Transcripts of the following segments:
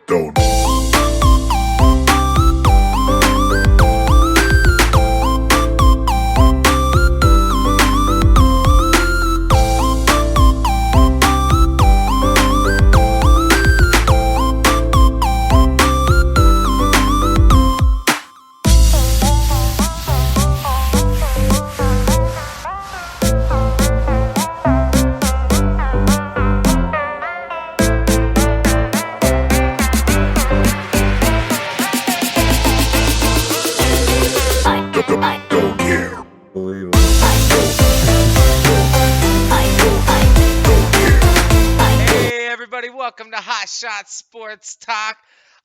Don't. Don't care. Unbelievable. Hey everybody, welcome to Hot Shot Sports Talk.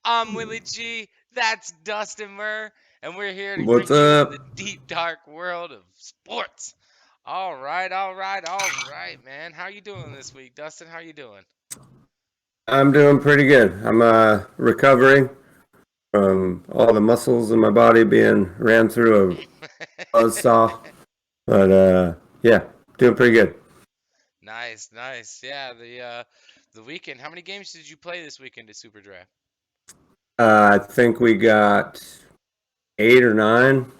I'm Willie G, that's Dustin Murr, and we're here to What's bring you up? into the deep dark world of sports. All right, man. How you doing this week, Dustin? How you doing? I'm doing pretty good. I'm recovering from all the muscles in my body being ran through a buzzsaw. But yeah, doing pretty good. Nice. Yeah, the weekend. How many games did you play this weekend at Superdraft? I think we got 8 or 9.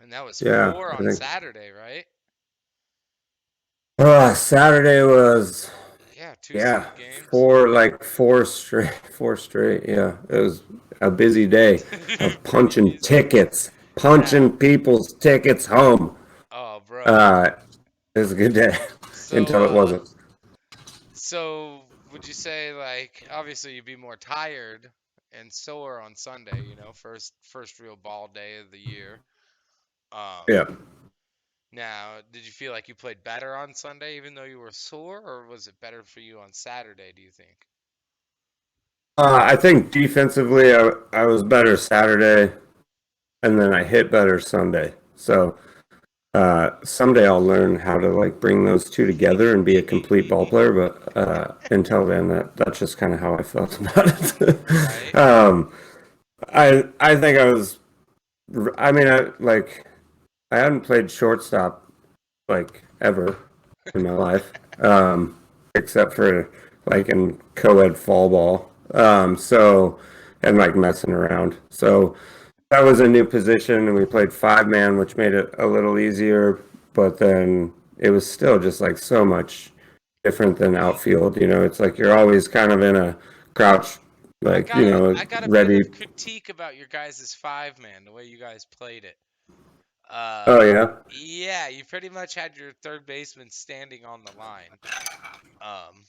And that was Yeah, 4 I on think. Saturday, right? Saturday was Yeah, 2 yeah straight games. four straight. Yeah, it was a busy day of punching tickets, punching people's tickets home. Oh, bro. It was a good day until it So, wasn't. So, would you say like obviously you'd be more tired and sore on Sunday, first real ball day of the year. Um, Yeah. Now, did you feel like you played better on Sunday even though you were sore, or was it better for you on Saturday, do you think? I think defensively, I was better Saturday, and then I hit better Sunday. So someday I'll learn how to like bring those two together and be a complete ball player. But until then, that's just kind of how I felt about it. Right? I think I was. I mean, I hadn't played shortstop like ever in my life, except for like in co-ed fall ball. So and like messing around. So that was a new position, and we played 5-man, which made it a little easier. But then it was still just like so much different than outfield. It's like you're always kind of in a crouch, like I got a ready. bit of critique about your guys' 5-man, the way you guys played it. Oh yeah, Yeah, you pretty much had your third baseman standing on the line.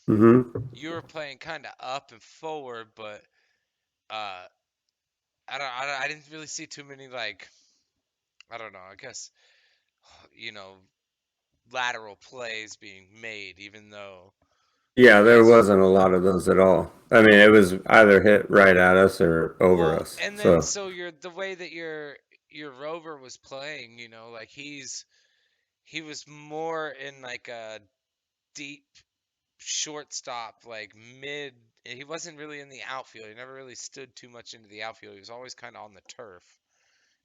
mm-hmm. You were playing kind of up and forward, but uh, I didn't really see too many like, I don't know, I guess, you know, lateral plays being made, even though Yeah, you there guys. wasn't a lot of those at all. I mean, it was either hit right at us or over Well, us. and then So so the way that your rover was playing, like he was more in like a deep shortstop, like mid. He wasn't really in the outfield. He never really stood too much into the outfield. He was always kind of on the turf,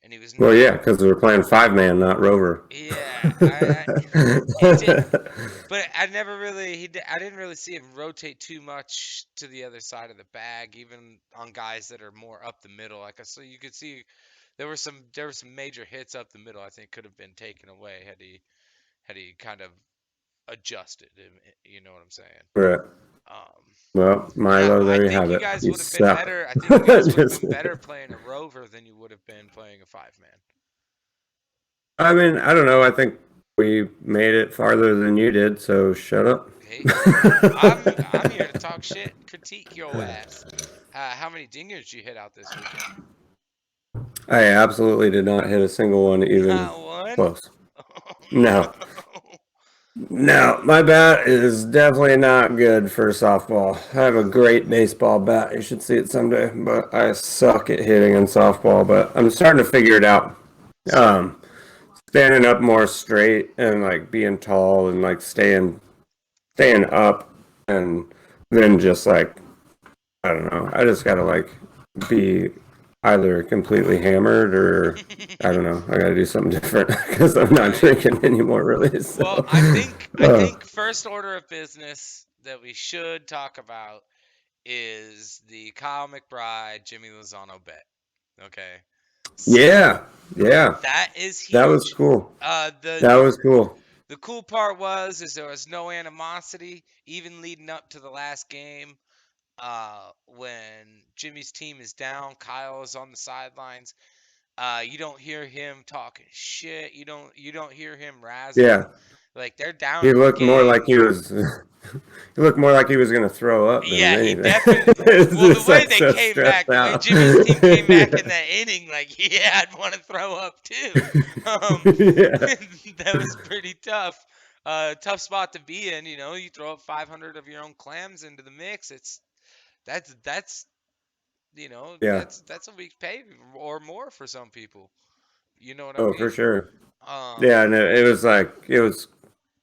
and he was well, never. yeah, because we were playing 5-man, not rover. Yeah, he did, but I never really I didn't really see him rotate too much to the other side of the bag, even on guys that are more up the middle. Like I so you could see there were some major hits up the middle. I think could have been taken away had he kind of adjusted. You know what I'm saying? Right. Um, Well, yeah, Milo, I there you think have you it. guys You would have been suck. better. I think you guys would have Just- been better playing a rover than you would have been playing a 5-man. I mean, I don't know. I think we made it farther than you did, so shut up. Hey, I'm here to talk shit and critique your ass. How many dingers you hit out this weekend? I absolutely did not hit a single one even Not one? close. Oh, No. No, my bat is definitely not good for softball. I have a great baseball bat. You should see it someday, but I suck at hitting in softball, but I'm starting to figure it out. Um, Standing up more straight and like being tall and like staying up and then just like I don't know. I just gotta like be either completely hammered or I don't know. I gotta do something different because I'm not Right. drinking anymore, really. Well, So, I think first order of business that we should talk about is the Kyle McBride Jimmy Lozano bet. Okay. So yeah, yeah, that is that was huge. cool. The That was cool. the cool part was is there was no animosity even leading up to the last game. When Jimmy's team is down, Kyle is on the sidelines. You don't hear him talking shit. You don't hear him razzing. Yeah, Like they're down he in the looked more like game. he was. He looked more like he was gonna throw up than Yeah, he anything. definitely. It's Well, the just way like they so came back, stressed the way out. Jimmy's team came back in Yeah. that inning, like yeah, I'd want to throw up too. Um, Yeah. that was pretty tough. Tough spot to be in. You throw up 500 of your own clams into the mix. That's Yeah. that's a week's pay or more for some people. You know what I Oh, for mean? sure. Um, Yeah, and it was like it was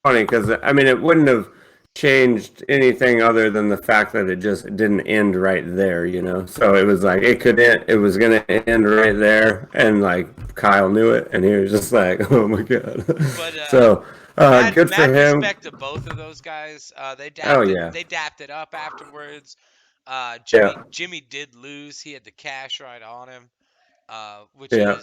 funny because I mean it wouldn't have changed anything other than the fact that it just didn't end right there, you know. So it was like it could end, it was gonna end right there, and like Kyle knew it, and he was just like, "Oh my god!" but So mad good for mad him. respect to both of those guys. They Oh dapped it yeah, they dapped it up afterwards. yeah, Jimmy did lose. He had the cash right on him. Which yeah.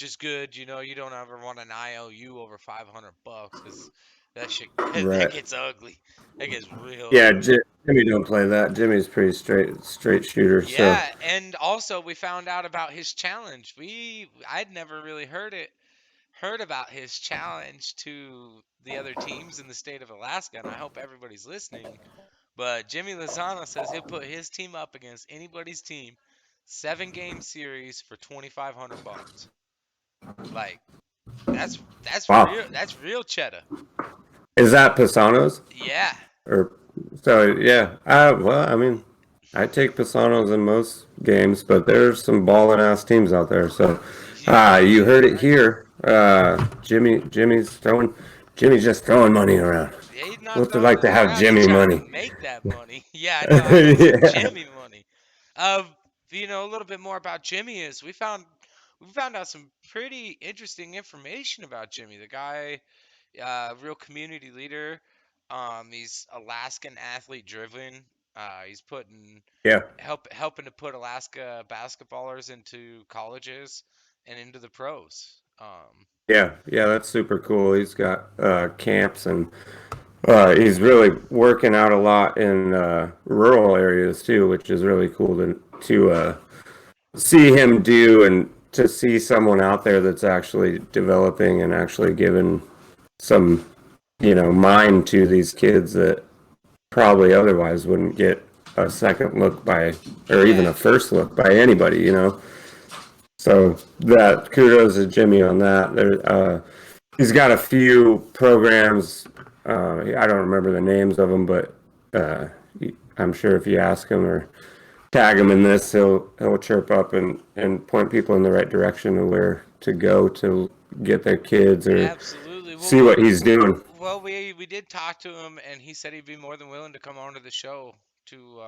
is good. You don't ever want an IOU over $500 because that shit that Right. gets ugly. That gets real Yeah, ugly. Jimmy don't play that. Jimmy's pretty straight shooter. So Yeah, and also we found out about his challenge. I'd never really heard about his challenge to the other teams in the state of Alaska, and I hope everybody's listening. But Jimmy Lozano says he'll put his team up against anybody's team, 7-game series for $2,500. Like that's wow, real cheddar. is that Pisano's Yeah. or so? Yeah. Well, I mean, I take Pisano's in most games, but there's some balling ass teams out there. So you Yeah, heard it right. here. Jimmy's just throwing money around. Yeah, he's not What's it throwing like it to have around. He's Jimmy trying to money? make that money. Yeah, I know. I make some Yeah. Jimmy money. A little bit more about Jimmy is we found out some pretty interesting information about Jimmy. The guy, real community leader. He's Alaskan athlete driven. He's Yeah. helping to put Alaska basketballers into colleges and into the pros. Yeah, yeah, that's super cool. He's got camps and he's really working out a lot in rural areas too, which is really cool to see him do and to see someone out there that's actually developing and actually giving some, mind to these kids that probably otherwise wouldn't get a second look by or even Yeah, a first look by anybody, you know. So that kudos to Jimmy on that. He's got a few programs. I don't remember the names of them, but uh, I'm sure if you ask him or tag him in this, he'll chirp up and point people in the right direction of where to go to get their kids or absolutely. Well, see what he's doing. we did talk to him, and he said he'd be more than willing to come onto the show to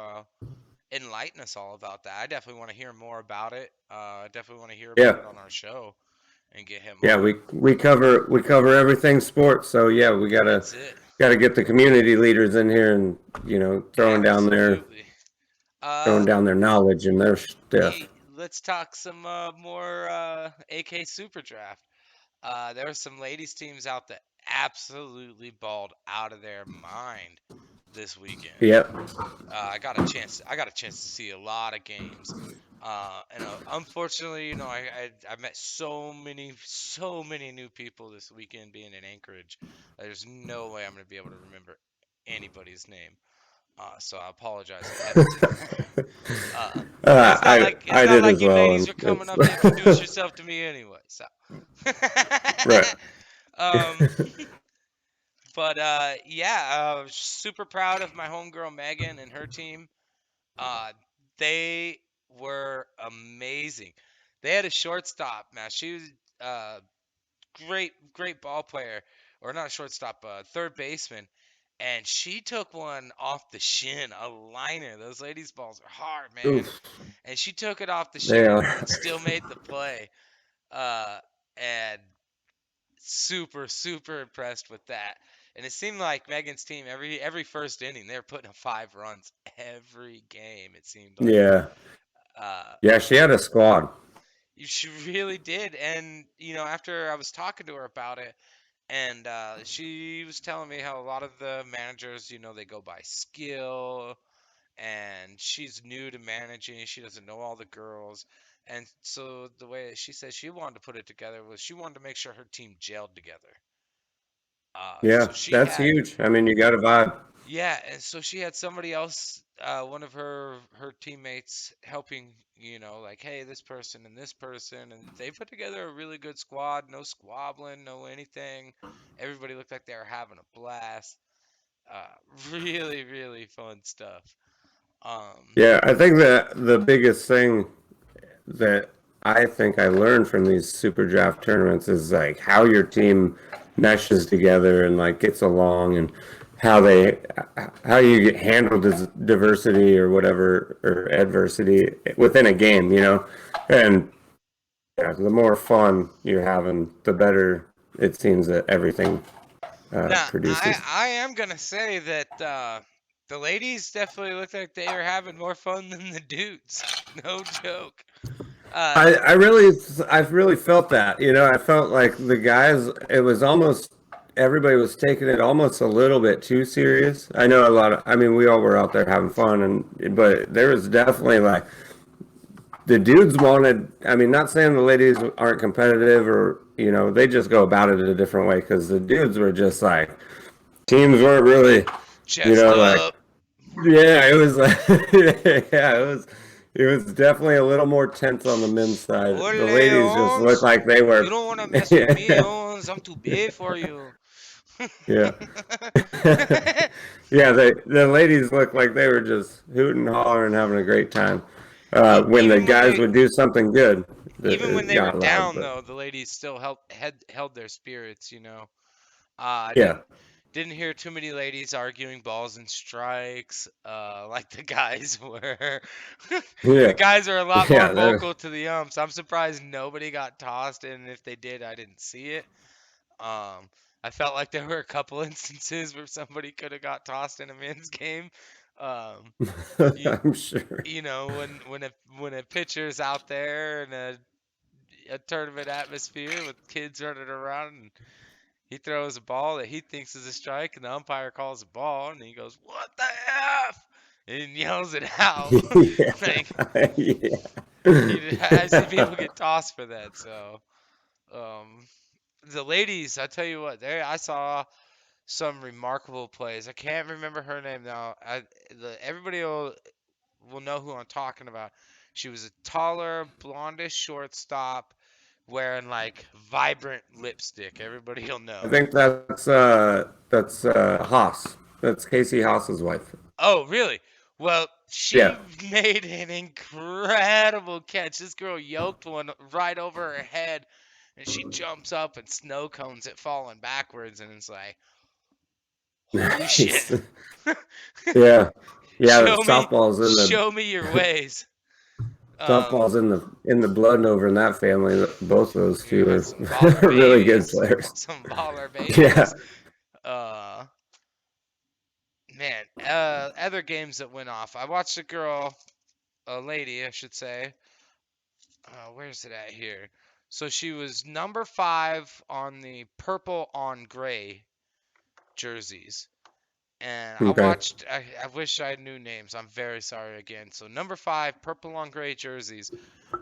enlighten us all about that. I definitely want to hear more about it. I definitely want to hear about Yeah, it on our show and get him yeah. on. We cover everything sports. So yeah, we gotta That's it. gotta get the community leaders in here and Absolutely. throwing Uh, down their knowledge and their stuff. let's talk some more AK Superdraft. There were some ladies teams out that absolutely balled out of their mind this weekend. Yep. I got a chance to see a lot of games. Unfortunately, I met so many new people this weekend being in Anchorage. There's no way I'm gonna be able to remember anybody's name. So I apologize ahead of time. And it's not like it's I not did like as you well, ladies and are coming it's up to introduce yourself to me anyway. So, right. um, but yeah, I was super proud of my homegirl Megan and her team. Uh, they were amazing. They had a shortstop. Now she was uh great ball player, or not a shortstop, third baseman, and she took one off the shin, a liner. Those ladies' balls are hard, man. Oof, And she took it off the they shin are. and still made the play. And super, super impressed with that. And it seemed like Megan's team every first inning they're putting up 5 runs every game. It seemed like. Yeah, Uh, yeah. She had a squad. she really did. And after I was talking to her about it, and she was telling me how a lot of the managers, they go by skill, and she's new to managing. She doesn't know all the girls. And so the way she said she wanted to put it together was she wanted to make sure her team gelled together. So Yeah, she that's had, huge. I mean, you got a vibe. yeah, and so she had somebody else, one of her teammates helping, like, hey, this person and this person, and they put together a really good squad. No squabbling, no anything. Everybody looked like they were having a blast. Really, really fun stuff. Um, Yeah, I think that the biggest thing that I think I learned from these super draft tournaments is like how your team meshes together and like gets along and how they how you get handled as diversity or whatever or adversity within a game, and yeah, the more fun you're having, the better it seems that everything Now, I produces. I am gonna say that the ladies definitely look like they are having more fun than the dudes. No joke. I, Uh, I really, I really felt that. I felt like the guys. It was almost everybody was taking it almost a little bit too serious. I know a lot of. I mean, we all were out there having fun, but there was definitely like the dudes wanted. I mean, not saying the ladies aren't competitive or they just go about it a different way because the dudes were just like teams weren't really, chest like up. yeah, it was like yeah, it was definitely a little more tense on the men's side. The Ole, ladies just looked Owens. like they You were don't want to mess with me, Owens. I'm too big for you. yeah. Yeah, the ladies looked like they were just hooting, hollering, having a great time. When the Even when guys they would do something good, even when it they were got loud. down But though, the ladies still held their spirits. I yeah, didn't hear too many ladies arguing balls and strikes, like the guys were. The yeah, guys are a lot more yeah. That, vocal to the umps. I'm surprised nobody got tossed, and if they did, I didn't see it. Um, I felt like there were a couple instances where somebody could have got tossed in a men's game. Um, you, I'm sure. when a pitcher's out there in a tournament atmosphere with kids running around and he throws a ball that he thinks is a strike, and the umpire calls a ball, and he goes, "What the f?" and yells it out. Like Yeah, I see yeah. people get tossed for that. So um, the ladies, I tell you what, I saw some remarkable plays. I can't remember her name now. Everybody will know who I'm talking about. She was a taller, blondish shortstop wearing like vibrant lipstick. Everybody will I know. think that's Haas. That's Casey Haas's wife. Oh, really? Well, Yeah. she made an incredible catch. This girl yoked one right over her head, and she jumps up and snow cones it falling backwards, and it's like, holy shit. Nice. Yeah. Yeah, show me, softball's in the show me your ways. Um, softball's in the blood over in that family. Both those you two got are some baller really good babies, players. some baller Yeah. babies. Uh, man, other games that went off. I watched a lady, I should say. Where's it at here? So she was number 5 on the purple on gray jerseys. And I Okay. watched, I wish I knew names. I'm very sorry again. So number 5, purple on gray jerseys.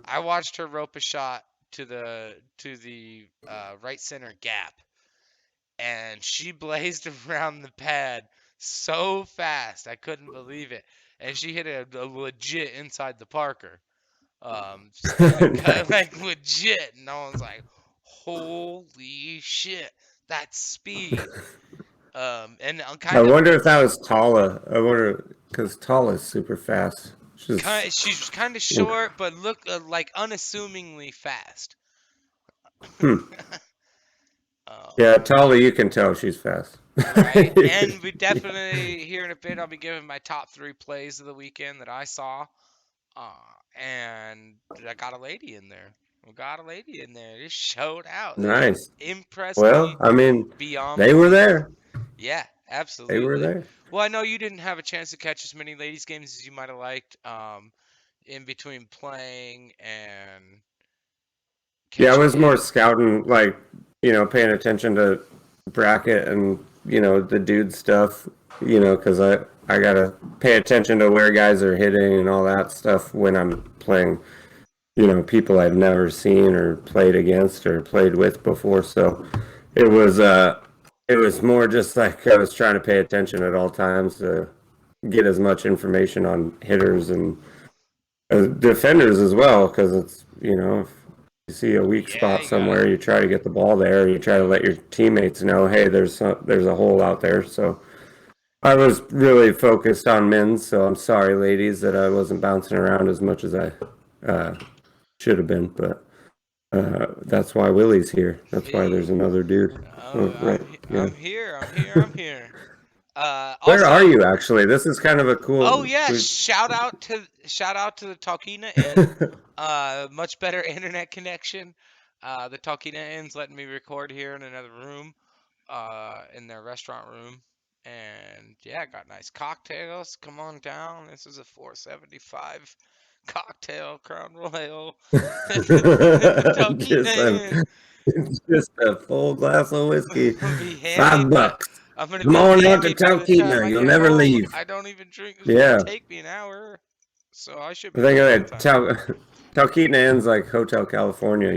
I watched her rope a shot to the right center gap, and she blazed around the pad so fast I couldn't believe it. And she hit a legit inside the Parker. Standing cut Nice. like legit. And no one's like, holy shit, that's speed. And I'm I kind of wonder if that was Tala. I wonder because Tala's super fast. She's she's kind of short, but look like unassumingly fast. hmm. um, Yeah, Tala, you can tell she's fast. All right, and we definitely here in a bit I'll be giving my top 3 plays of the weekend that I saw. Uh, and I got a lady in there. We got a lady in there. It showed out. It Nice. impressed Well, me I mean, beyond they were belief. there. Yeah, They were absolutely. there. Well, I know you didn't have a chance to catch as many ladies games as you might have liked. In between playing and Yeah, I catching was more games. scouting, like, paying attention to bracket and, the dude stuff, because I got to pay attention to where guys are hitting and all that stuff when I'm playing, people I've never seen or played against or played with before. So it was, uh, it was more just like I was trying to pay attention at all times to get as much information on hitters and defenders as well, because it's, if you see a weak Yeah, spot you gotta. somewhere, you try to get the ball there. You try to let your teammates know, hey, there's a hole out there. So I was really focused on men's. So I'm sorry, ladies, that I wasn't bouncing around as much as I uh, should have been. But that's why Willie's here. That's why Hey, there's another dude. oh, Oh, right. Yeah. I'm here. I'm here. I'm here. Where are Also, you actually? This is kind of a oh cool. yeah, shout out to the Talkeetna Inn. Much better internet connection. The Talkeetna Inn's letting me record here in another room, in their restaurant room. And yeah, got nice cocktails. Come on down. This is a 475 cocktail Crown Royal at the just Talkeetna a Inn. just a full glass of whiskey, I'm gonna be hammy, but $5. I'm gonna Come be on out to hammy by the time Talkeetna. I You'll get never home. leave. I don't even drink. It's gonna Yeah. take me an hour, so I should The be thing home of on it, time. Talkeetna Inn's like Hotel California,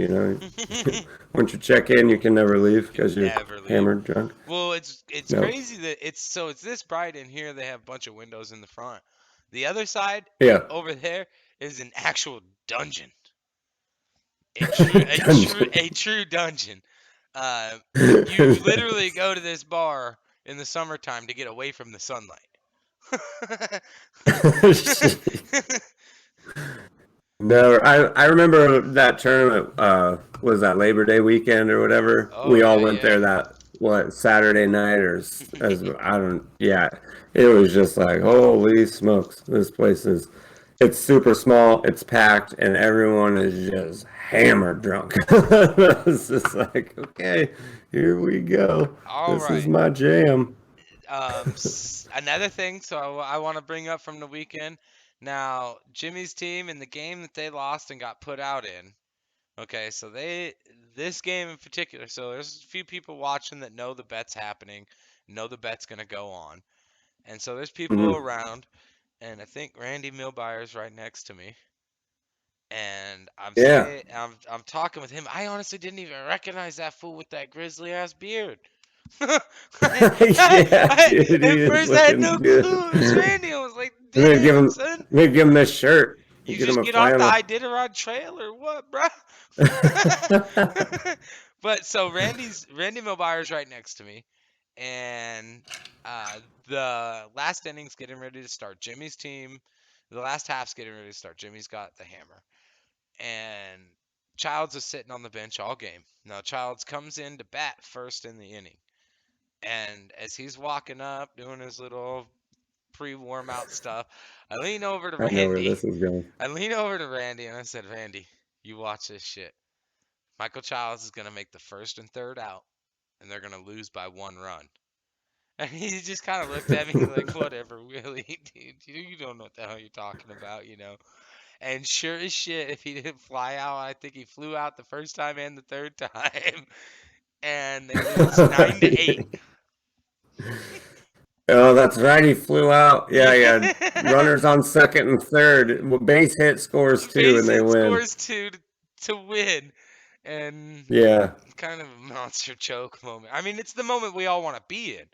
Once you check in, you can never leave Can because you're never leave. hammered drunk. Well, it's No. crazy that it's this bright in here. They have a bunch of windows in the front. The other side Yeah. over there is an actual dungeon. Dungeon. A true dungeon. You literally go to this bar in the summertime to get away from the sunlight. No, I remember that tournament was that Labor Day weekend or whatever. Oh We all yeah, went yeah. there that Saturday night or as I don't yeah. It was just like holy smokes. This place is it's super small, it's packed, and everyone is just hammered drunk. It's just like, okay, here we go. All This is right. my jam. Another thing, so I want to bring up from the weekend. Now, Jimmy's team in the game that they lost and got put out in. Okay, so this game in particular. So there's a few people watching that know the bet's happening, know the bet's gonna go on, and so there's people Mhm. around, and I think Randy Milbyer's right next to me, and Yeah. I'm talking with him. I honestly didn't even recognize that fool with that grizzly ass beard. Yeah, dude, he At is first, I had looking no good. clue it was Randy. I was like, Maybe give "Damn, him, son, maybe give him this shirt. you Get him just a get off the flannel. Iditarod trail or what, bro?" But so Randy Milbyer's right next to me, and the last inning's getting ready to start. Jimmy's team, the last half's getting ready to start. Jimmy's got the hammer, and Childs is sitting on the bench all game. Now Childs comes in to bat first in the inning. And as he's walking up, doing his little pre-warm out stuff, I lean over to I know where Randy. this is going. I lean over to Randy and I said, Randy, you watch this shit. Michael Childs is gonna make the first and third out, and they're gonna lose by 1 run. And he just kind of looked at me like, whatever, Willie, dude, you don't know what the hell you're talking about. And sure as shit, if he didn't fly out, I think he flew out the first time and the third time, and they lose 9-8. Oh, that's right. He flew out. Yeah, yeah. Yeah. Runners on second and third. Well, base hit scores two, Base and they hit win. scores two to win, and Yeah. kind of a monster choke moment. I mean, it's the moment we all want to be in.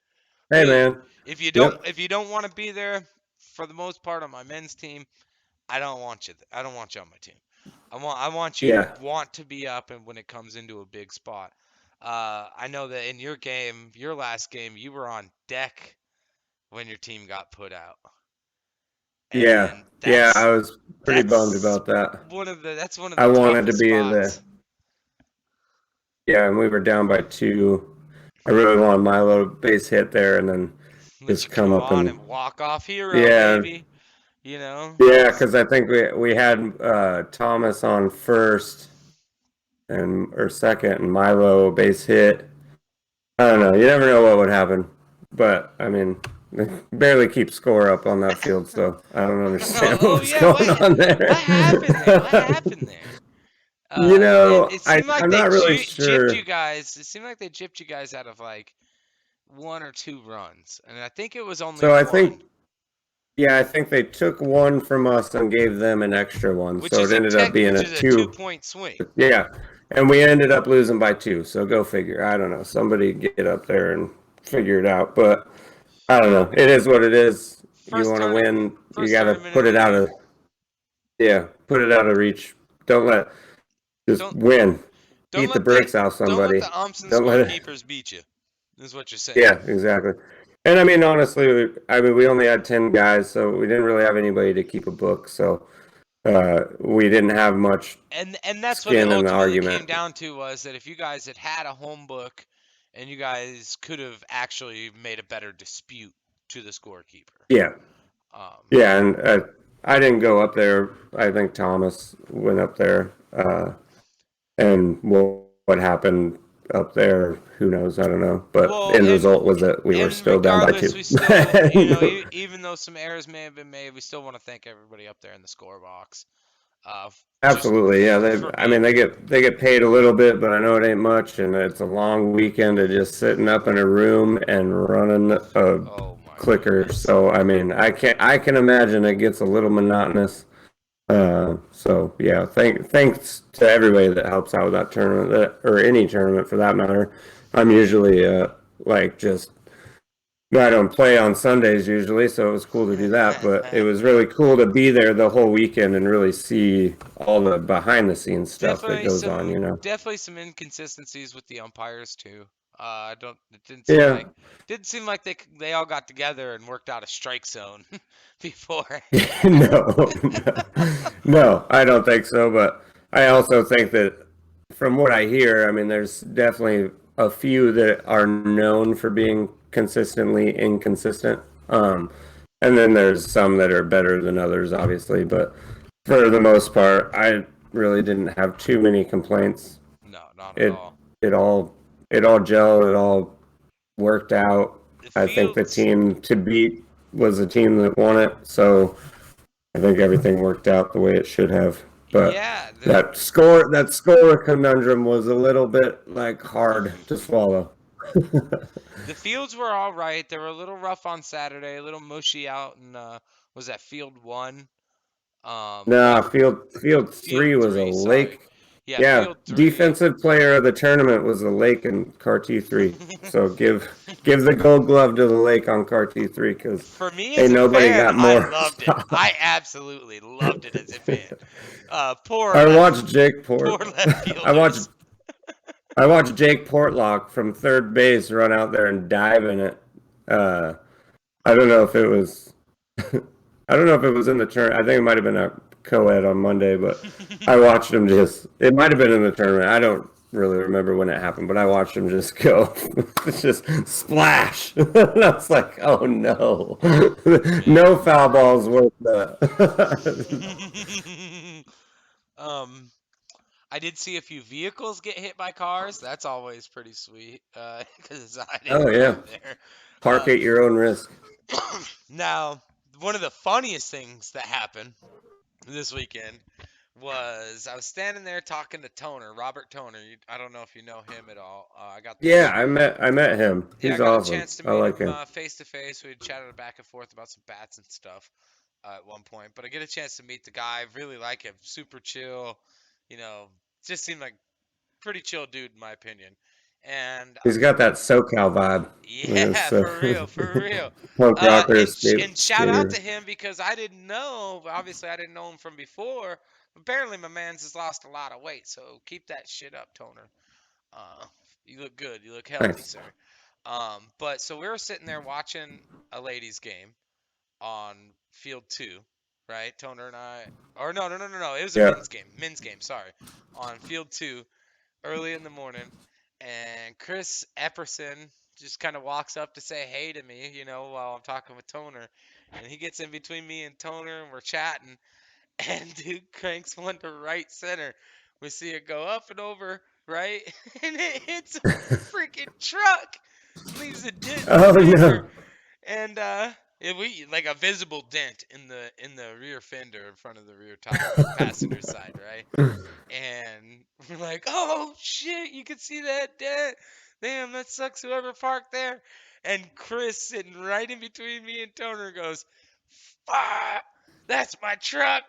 Hey, man. Yep. If you don't want to be there, for the most part on my men's team, I don't want you. I don't want you on my team. I want you to Yeah. want to be up, and when it comes into a big spot. I know that in your game, your last game, you were on deck when your team got put out, Yeah. and Yeah. I was pretty bummed that's about that. that's one of I the wanted to toughest be in the. spots. Yeah, and we were down by two. I really want Milo base hit there, and then Let just you come come up on and and walk off hero, yeah, baby. You know, yeah, because I think we had Thomas on first and or second, and Milo base hit. I don't know. You never know what would happen, but I mean, they barely keep score up on that field, so I don't understand what oh was yeah, going on what happened there? What there. happened there? You It know, seemed like I'm they not really gypped sure. you guys. It seemed like they gypped you guys out of like 1 or 2 runs, and I think it was only So I one, think, yeah, I think they took one from us and gave them an extra one, so it ended up being which a is a two. 2 point swing. Yeah, and we ended up losing by two. So go figure. I don't know. Somebody get up there and figure it out. But I don't know. It is what it is. You First want to tournament, win, you first got to tournament of put the it out year. of yeah, put it out of reach. Don't let just Don't win. don't Beat the let the brakes off don't let somebody. the umps and Don't let it. scorekeepers beat you. Is what you're saying. Yeah, exactly. And I mean, honestly, I mean, we only had 10 guys, so we didn't really have anybody to keep a book. So we didn't have much And that's what it skin in the ultimately came argument. down to, was that if you guys had a home book and you guys could have actually made a better dispute to the scorekeeper. Yeah. Um, Yeah, and I didn't go up there. I think Thomas went up there. And what happened up there, who knows? I don't know. But well, end result was that we were and still down by regardless, two. we still, even though some errors may have been made, we still want to thank everybody up there in the score box. Just Absolutely, yeah. for I mean, being there. they get paid a little bit, but I know it ain't much, and it's a long weekend of just sitting up in a room and running a Oh my clicker. goodness. So I mean, I can imagine it gets a little monotonous. So yeah, thanks to everybody that helps out with that tournament, or any tournament for that matter. I'm usually like just I don't play on Sundays usually, so it was cool to do that. But it was really cool to be there the whole weekend and really see all the behind the scenes stuff that goes on. You know? Definitely some inconsistencies with the umpires too. I don't. It Yeah. didn't seem like they all got together and worked out a strike zone before. No, no, I don't think so. But I also think that from what I hear, I mean, there's definitely a few that are known for being consistently inconsistent. And then there's some that are better than others, obviously. But for the most part, I really didn't have too many complaints. No, not at It all. it all it all gelled. It all worked out. The I think the fields, team to beat was the team that won it. So I think everything worked out the way it should have. But yeah, that score conundrum was a little bit like hard to swallow. the fields were all right. They were a little rough on Saturday, a little mushy out in was that field one? Nah, But field field three was a three, sorry. lake. Yeah, Yeah, field three. defensive player of the tournament was the lake in CAR-T three. So give the gold glove to the lake on CAR-T three because For me as ain't a nobody fan, got I more loved it. I absolutely loved it as a fan. I watched Jake Poor Port. left I watched fielders. I watched Jake Portlock from third base run out there and dive in it. Uh, I don't know if it was. I don't know if it was in the turn. I think it might have been a co-ed on Monday, but I watched him just. It might have been in the tournament. I don't really remember when it happened, but I watched him just go, just splash. And I was like, oh no, no Man. foul balls worth that. um, I did see a few vehicles get hit by cars. That's always pretty sweet because I Oh didn't yeah, drive there. park at your own risk. Now, one of the funniest things that happened this weekend was I was standing there talking to Toner, Robert Toner. I don't know if you know him at all. Yeah, I met him. I He's got a awesome. chance to I meet like him him. face to face. We chatted back and forth about some bats and stuff at one point. But I get a chance to meet the guy. I really like him. Super chill. You know, just seemed like pretty chill dude in my opinion. And He's got that SoCal vibe. yeah, This for real, for real. punk rocker, And shout out skater. to him because I didn't know. Obviously, I didn't know him from before. Apparently, my man's has lost a lot of weight. So keep that shit up, Toner. Uh, you look good. You look healthy, Nice. sir. But so we were sitting there watching a ladies' game on field two, right? Toner and I, or no. It was a Yeah. men's game. Men's game. Sorry, on field two, early in the morning, and Chris Epperson just kind of walks up to say hey to me, while I'm talking with Toner, and he gets in between me and Toner, and we're chatting, and dude cranks one to right center. We see it go up and over, right, and it hits a freaking truck, leaves a dent in the Oh fender, no. and we like a visible dent in the rear fender in front of the rear tire on the passenger side, right? And we're like, oh shit, you can see that dent. Damn, that sucks. Whoever parked there. And Chris, sitting right in between me and Toner, goes, fuck, that's my truck.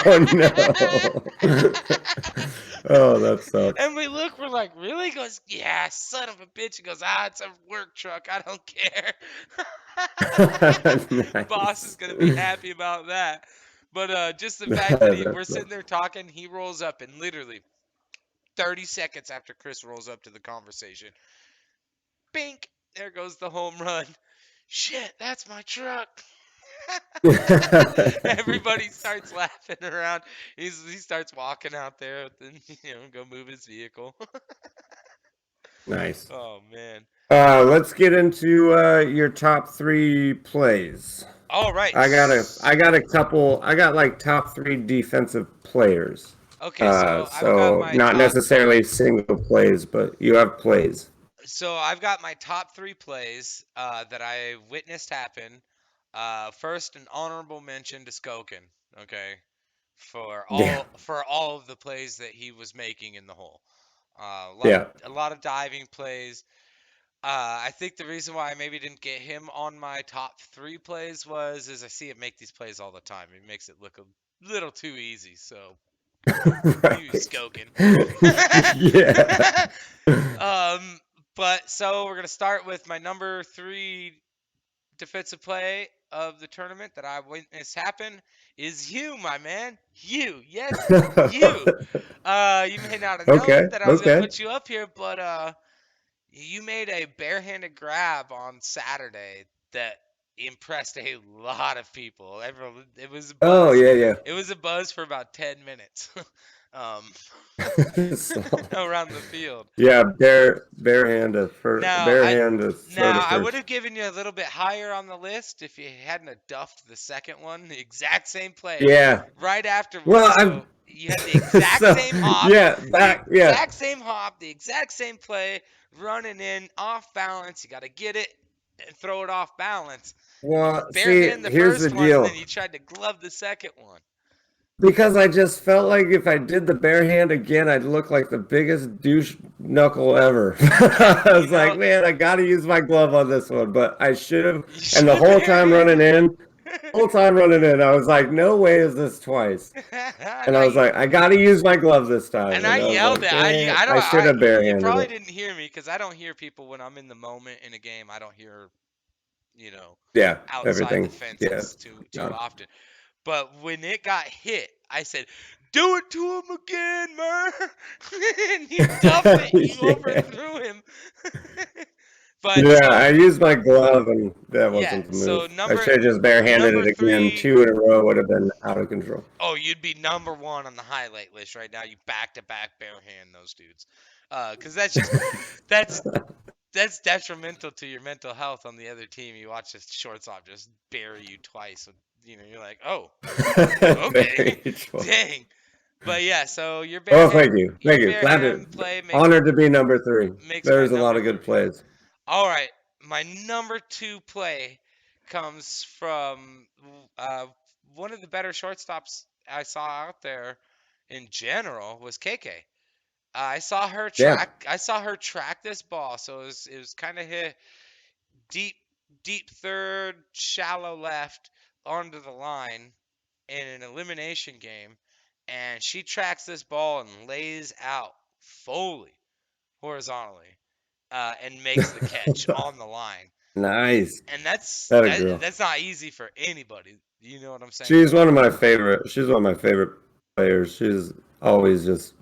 Oh no. Oh, that sucks. And we look, we're like, really? He goes, yeah, son of a bitch. He goes, it's a work truck. I don't care. Boss is Nice. going to be happy about that. But just the fact that we're That's sitting there talking, he rolls up, and literally 30 seconds after Chris rolls up to the conversation, bink, there goes the home run. Shit, that's my truck. Everybody starts laughing around. He starts walking out there, and go move his vehicle. nice. Oh man. Let's get into your top three plays. All right. I got a couple. I got like top three defensive players. Okay, so I've got So my not top. necessarily single plays, but you have plays. So I've got my top three plays that I witnessed happen. First, an honorable mention to Skokin. Okay, for Yeah, all of the plays that he was making in the hole. A lot of yeah. diving plays. I think the reason why I maybe didn't get him on my top three plays is I see him make these plays all the time. He makes it look a little too easy. So you Right. Skokin. Yeah. um, but so we're gonna start with my number three defensive play of the tournament that I witnessed happen is you, my man. You, yes, you. You may not have Okay, known that I was gonna okay. put you up here, but you made a barehanded grab on Saturday that impressed a lot of people. Everyone, it was a Oh, buzz. yeah, It was a buzz for about 10 minutes, um, yeah. So, around the field. yeah, bare hand to first, Now bare I hand to throw to now I would first. have given you a little bit higher on the list if you hadn't have duffed the second one, the exact same play Yeah. right Well, afterwards. I'm So you had the exact so same hop, yeah, yeah. the exact same play, running in off balance. You got to get it and throw it off balance. You Well, see, barehand the here's the first one, and then deal. you tried to glove the second one. Because I just felt like if I did the bare hand again, I'd look like the biggest douche knuckle ever. Yeah, I was like, man, I got to use my glove on this one, but I should have. you And should the have barehanded whole time running in, I was like, no way is this twice. it. And I was like, I got to use my glove this time. And I And I was yelled like, it. man, I don't. I should have You barehanded probably it. didn't hear me because I don't hear people when I'm in the moment in a game. I don't hear, you know, Yeah, outside the everything. Yeah. fences too Gone. often. But when it got hit, I said, "Do it to him again, Mur!" And you duffed it. You Yeah. overthrew him. But Yeah, I so used my glove and that yeah. wasn't the So move. I should have just barehanded number it again. three. Two in a row would have been out of control. Oh, you'd be number one on the highlight list right now. You back to back barehand those dudes. Because that's that's detrimental to your mental health on the other team. You watch this shortstop just bury you twice. You're like, oh, okay, Very true. dang. But yeah, so Oh, thank you. your Thank you. Glad to, barehand play honored to be number three. makes my There's a lot number of good three. plays. All right, my number two play comes from uh, one of the better shortstops I saw out there in general was KK. I saw her Yeah. track. I saw her track this ball, so it was kind of hit deep, deep third, shallow left onto the line in an elimination game, and she tracks this ball and lays out fully horizontally, and makes the catch on the line. Nice. And that's That a that, girl. that's not easy for anybody. You know what I'm saying? She's one of my favorite. She's one of my favorite players. She's always just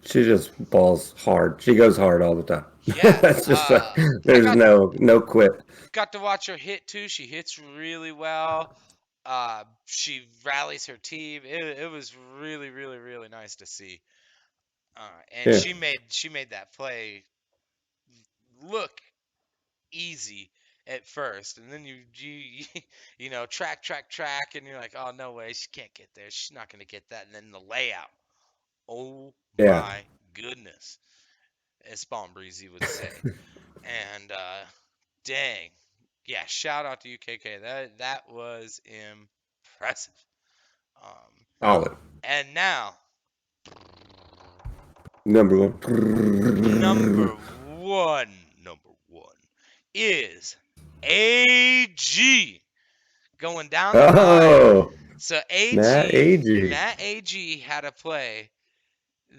she just balls hard. She goes hard all the time. Yeah. That's just like I there's no quit. got to watch her hit too. She hits really well. She rallies her team. It was really, really, really nice to see. And Yeah. she made that play look easy at first, and then you know, track, and you're like, oh no way, she can't get there. She's not gonna get that. And then the layout, oh Yeah. my goodness, as Spawn Breezy would say. And dang, yeah, shout out to UKK. That was impressive. Um, Solid. and now Number one. number one is AG going down the line. Oh, So Matt Agee. Matt AG had a play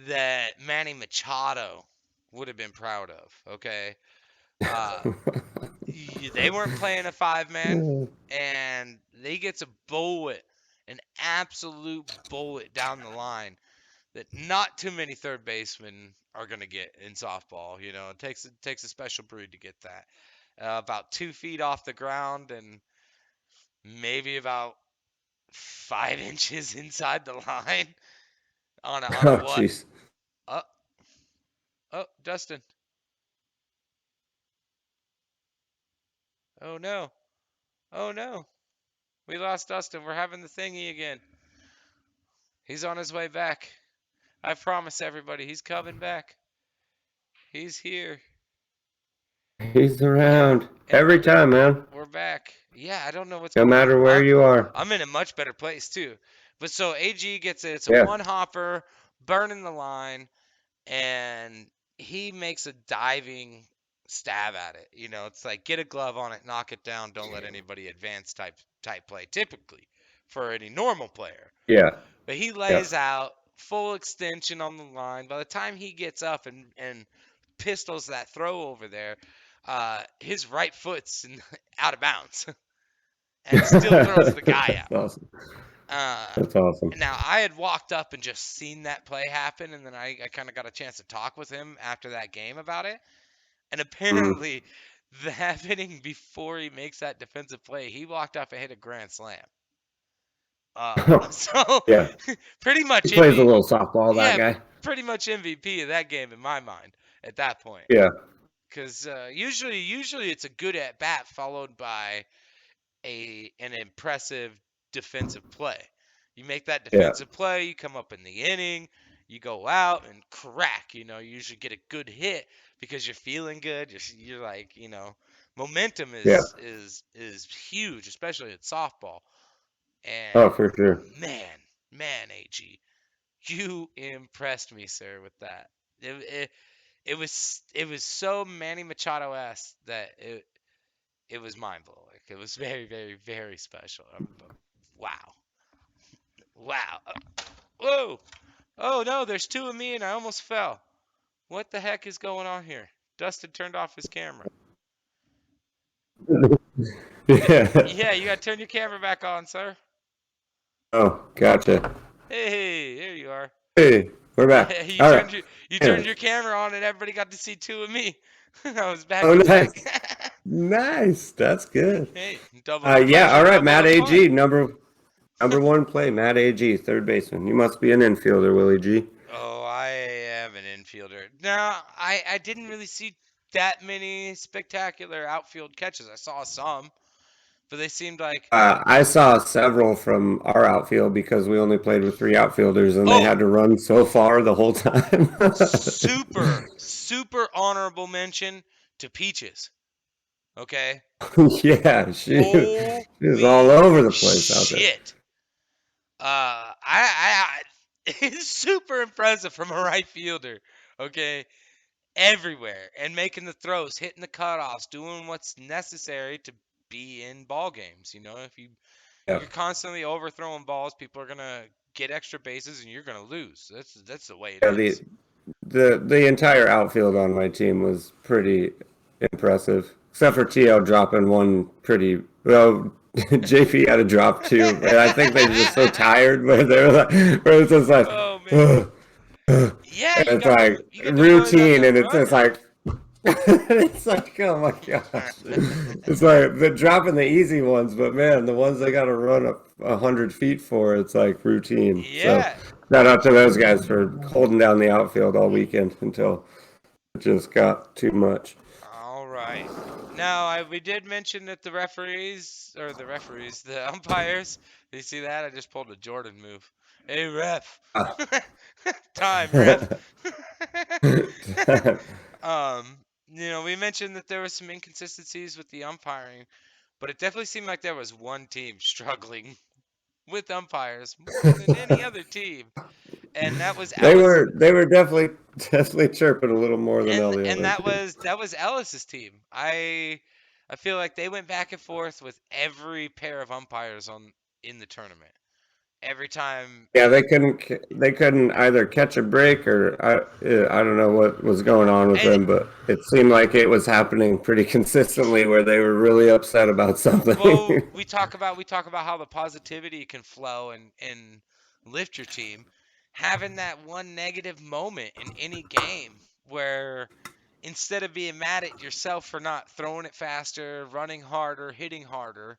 that Manny Machado would have been proud of. Okay, uh, they weren't playing a 5-man, and they gets a bullet, an absolute bullet down the line that not too many third basemen are gonna get in softball. You know, it takes a special breed to get that. About 2 feet off the ground and maybe about 5 inches inside the line on a Oh, what? jeez. Oh, oh, Dustin. Oh no. Oh no. We lost Dustin. We're having the thingy again. He's on his way back. I promise everybody, he's coming back. He's here. He's And around and every time, man. we're back. Yeah, I don't know what's No going on. matter where you are. I'm in a much better place too. But so AG gets it. It's a Yeah. one hopper, burning the line, and he makes a diving stab at it. You know, it's like get a glove on it, knock it down, don't let anybody advance type play typically for any normal player. Yeah. But he Yeah. lays out full extension on the line. By the time he gets up and pistols that throw over there, his right foot's out of bounds and still throws the guy That's out. awesome. Uh, That's awesome. Now, I had walked up and just seen that play happen, and then I kind of got a chance to talk with him after that game about it. And Mhm. apparently, the happening before he makes that defensive play, he walked up and hit a grand slam. So Yeah. pretty much He plays a MVP. little softball, that Yeah, guy. pretty much MVP of that game in my mind at that point. Yeah. Because usually it's a good at bat followed by an impressive defensive play. You make that Yeah. defensive play, you come up in the inning, you go out and crack. You know, you usually get a good hit because you're feeling good. You're like, you know, momentum Yeah. is huge, especially at softball. Oh, And for sure. man, AG, you impressed me, sir, with that. It was so Manny Machado-esque that it was mind blowing. It was very, very, very special. Wow. Wow. Whoa. Oh no, there's two of me and I almost fell. What the heck is going on here? Dustin turned off his camera. Yeah. Yeah, you gotta turn your camera back on, sir. Oh, gotcha. Hey, there you are. Hey, we're back. Yeah, All right. you turned Anyways. your camera on and everybody got to see two of me. I was back Oh, to nice. back. Nice. That's good. Hey, double Yeah. pleasure, All right. double Matt the AG, fun. number one play. Matt AG, third baseman. You must be an infielder, Willie G. Oh, I am an infielder. Now, I didn't really see that many spectacular outfield catches. I saw some, but they seemed like, I saw several from our outfield because we only played with three outfielders and they oh, had to run so far the whole time. super honorable mention to Peaches. Okay? Yeah, she was all Holy over the place out there. shit. It's super impressive from a right fielder. Okay? Everywhere and making the throws, hitting the cutoffs, doing what's necessary to be in ball games. You know, if Yeah, you're constantly overthrowing balls, people are gonna get extra bases and you're gonna lose. That's the way it yeah. is. The entire outfield on my team was pretty impressive, except for TL dropping one pretty well. JP had a drop too, and I think they're just so tired where they're like, where it's just like, Oh man. ugh, ugh. Yeah, And it's like you got to rely on routine, the and it's just runner. like, it's like, oh my gosh, it's like they're dropping the easy ones, but man, the ones they got to run 100 feet for, it's like routine. So Yeah. Shout out to those guys for holding down the outfield all weekend until it just got too much. All right. Now, we did mention that the umpires. Did you see that? I just pulled a Jordan move. Hey, ref. Ah. Time, ref. We mentioned that there was some inconsistencies with the umpiring, but it definitely seemed like there was one team struggling with umpires more than any other team, and that was They Ellis. were they were definitely chirping a little more than all the And other that teams. was Ellis's team. I feel like they went back and forth with every pair of umpires on in the tournament. Every time Yeah, it they couldn't either catch a break or I don't know what was going on with and them, but it seemed like it was happening pretty consistently where they were really upset about well, something. we talk about how the positivity can flow and lift your team. Having that one negative moment in any game where instead of being mad at yourself for not throwing it faster, running harder, hitting harder,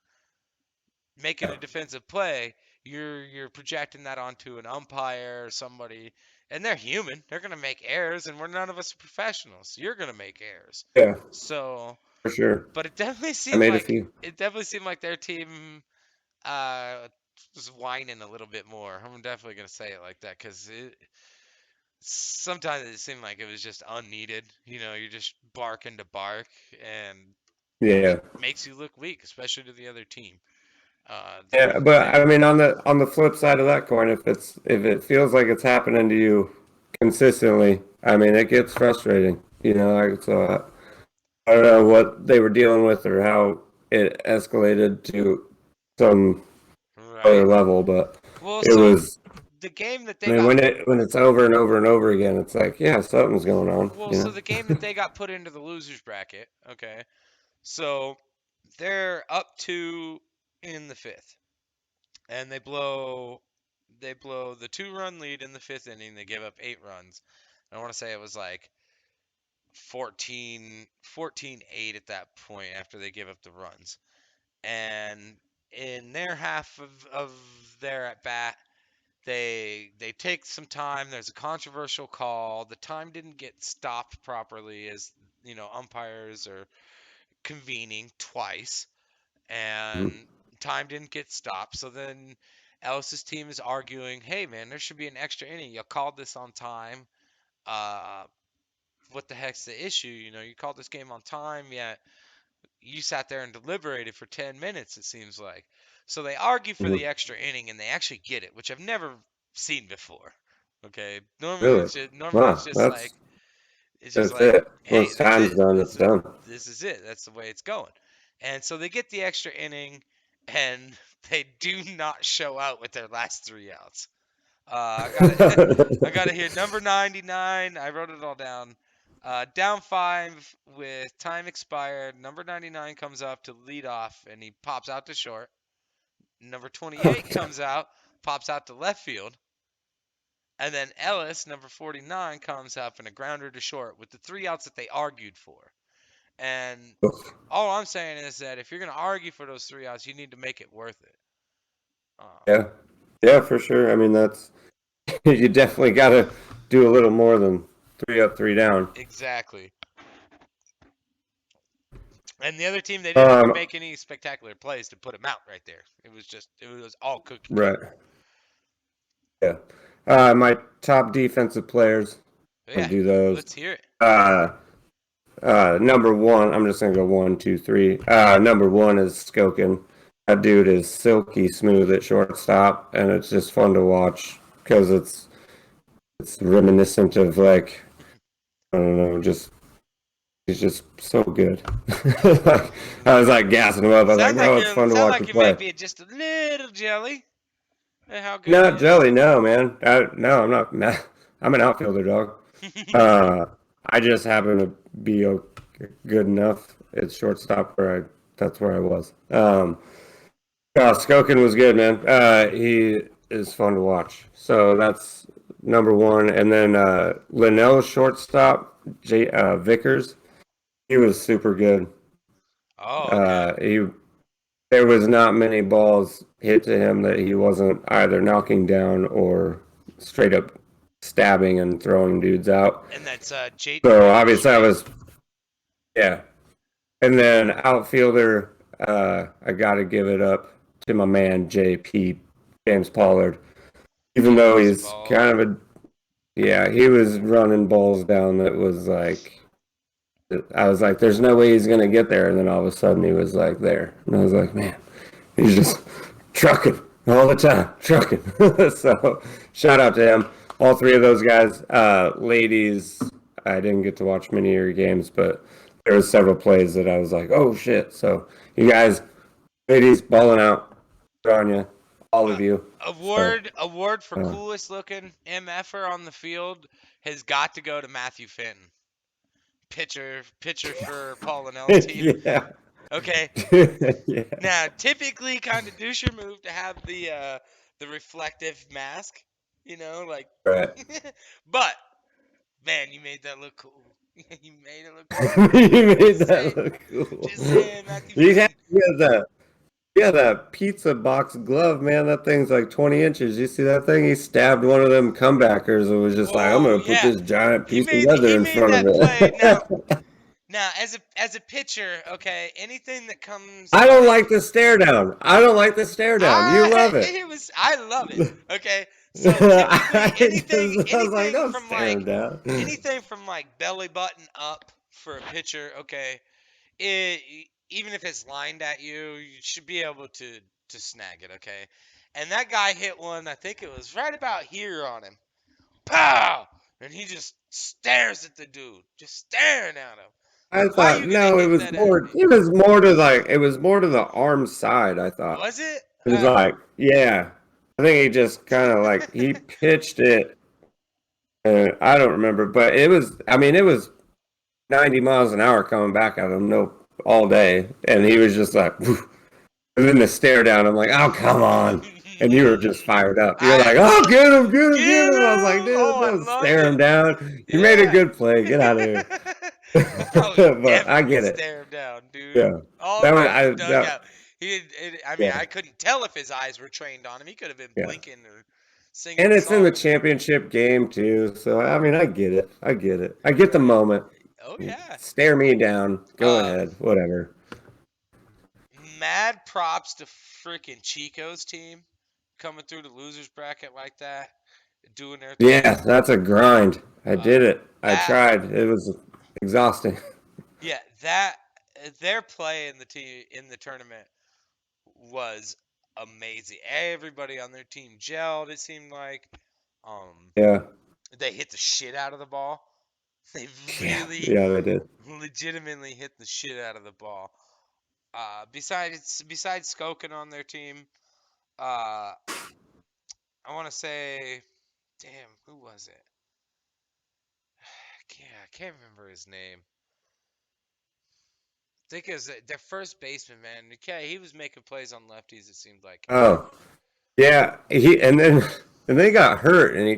making a defensive play, you're projecting that onto an umpire or somebody, and they're human. They're gonna make errors, and we're none of us are professionals. You're gonna make errors. Yeah, So, for sure. but I made a few. it definitely seemed like their team uh was whining a little bit more. I'm definitely gonna say it like that because sometimes it seemed like it was just unneeded. You're just barking to bark, and Yeah. makes you look weak, especially to the other team. Yeah, but I mean on the flip side of that coin, if it feels like it's happening to you consistently, I mean it gets frustrating. So I don't know what they were dealing with or how it escalated to some other Right. level, but Well, it so was. the game that I they mean, got when it's over and over and over again, it's like, yeah, something's going on. well, so the game that they got put into the losers bracket, okay. So they're up 2 in the 5th, and they blow the 2-run lead in the 5th inning. They give up 8 runs. I want to say it was like 14-8 at that point after they give up the runs. And in their half of their at bat, they take some time. There's a controversial call. The time didn't get stopped properly, as umpires are convening twice, and Mhm. time didn't get stopped. So then Ellis's team is arguing, "Hey man, there should be an extra inning. You called this on time. Uh, what the heck's the issue? You called this game on time, yet you sat there and deliberated for 10 minutes, it seems like." So they argue for the Mhm. extra inning, and they actually get it, which I've never seen before. Okay, normally Really? it's just normally it's Wow, just like that's it. hey, Once that's time's it. done, it's done. This is it. That's the way it's going. And so they get the extra inning, and they do not show out with their last 3 outs. I got it. I got it here. Number 99. I wrote it all down. Down 5 with time expired. Number 99 comes up to lead off, and he pops out to short. Number 28 Okay. comes out, pops out to left field. And then Ellis, number 49, comes up in a grounder to short with the 3 outs that they argued for. And all I'm saying is that if you're going to argue for those 3 outs, you need to make it worth it. Yeah, yeah, for sure. I mean, that's you definitely got to do a little more than three up, three down. Exactly. And the other team, they didn't even Um, make any spectacular plays to put him out right there. It was all cookie right. cutter. Yeah. My top defensive players. But I'll yeah, do those. let's hear it. Uh, Number one. I'm just gonna go one, two, three. Number one is Skokin. That dude is silky smooth at shortstop, and it's just fun to watch because it's reminiscent of like I don't know, just he's just so good. Like, I was like gassing him up. I was like, bro, it's fun to Sound watch like him you play. might be just a little jelly at how good he Not is. jelly, no, man. No, I'm not. Nah, I'm an outfielder, dog. I just happen to be good enough at shortstop where that's where I was. Skokin was good, man. He is fun to watch. So that's number one, and then Linnell shortstop, Vickers. He was super good. Oh, okay. He There was not many balls hit to him that he wasn't either knocking down or straight up stabbing and throwing dudes out. And that's Jake. So obviously I was, yeah. And then outfielder, I got to give it up to my man JP, James Pollard. Even though he's kind of he was running balls down that was like, I was like, there's no way he's going to get there. And then all of a sudden he was like there. And I was like, man, he's just trucking all the time, trucking. So shout out to him. All three of those guys. Ladies, I didn't get to watch many of your games, but there was several plays that I was like, oh shit. So you guys, ladies, balling out. Good on you. All of you. Award for coolest looking MFer on the field has got to go to Matthew Fenton. Pitcher for Paul Linnell's team. Yeah. Okay. Yeah. Now, typically, kind of doucher move to have the reflective mask, you know, like. Right. But man, you made that look cool. You made it look cool. You made that look cool. Just saying, Matthew Fenton. Yeah, that pizza box glove, man. That thing's like 20 inches. You see that thing? He stabbed one of them comebackers and was just like, I'm going to put this giant piece of leather in front of it. Now, as a pitcher, okay, anything that comes... I don't like the stare down. You love it. I love it, okay? So anything from like belly button up for a pitcher, okay, even if it's lined at you, you should be able to snag it, okay? And that guy hit one, I think it was right about here on him. Pow! And he just stares at the dude, just staring at him. I thought it was more to the arm side, I thought. Was it? It was like, yeah. I think he just kind of like he pitched it. I don't remember, but it was 90 miles an hour coming back at him all day, and he was just like, whew. And then the stare down, I'm like, oh, come on. And you were just fired up. You're like, oh, get him. I was like, dude, don't stare him down. You made a good play. Get out of here. But I get it. Stare him down, dude. Yeah. I couldn't tell if his eyes were trained on him. He could have been blinking or singing. And it's in the championship game, too. So, I mean, I get it. I get the moment. Oh, yeah. Stare me down. Go ahead. Whatever. Mad props to freaking Chico's team coming through the losers bracket like that, doing their thing. Yeah, that's a grind. I did it. I tried. It was exhausting. Yeah, their play in the tournament was amazing. Everybody on their team gelled, it seemed like. Yeah. They hit the shit out of the ball. They really they did. legitimately hit the shit out of the ball. Besides Skokin on their team, I want to say, damn, who was it? I can't remember his name. I think it was their first baseman, man. Okay, he was making plays on lefties, it seemed like. Oh, yeah. And then he got hurt, and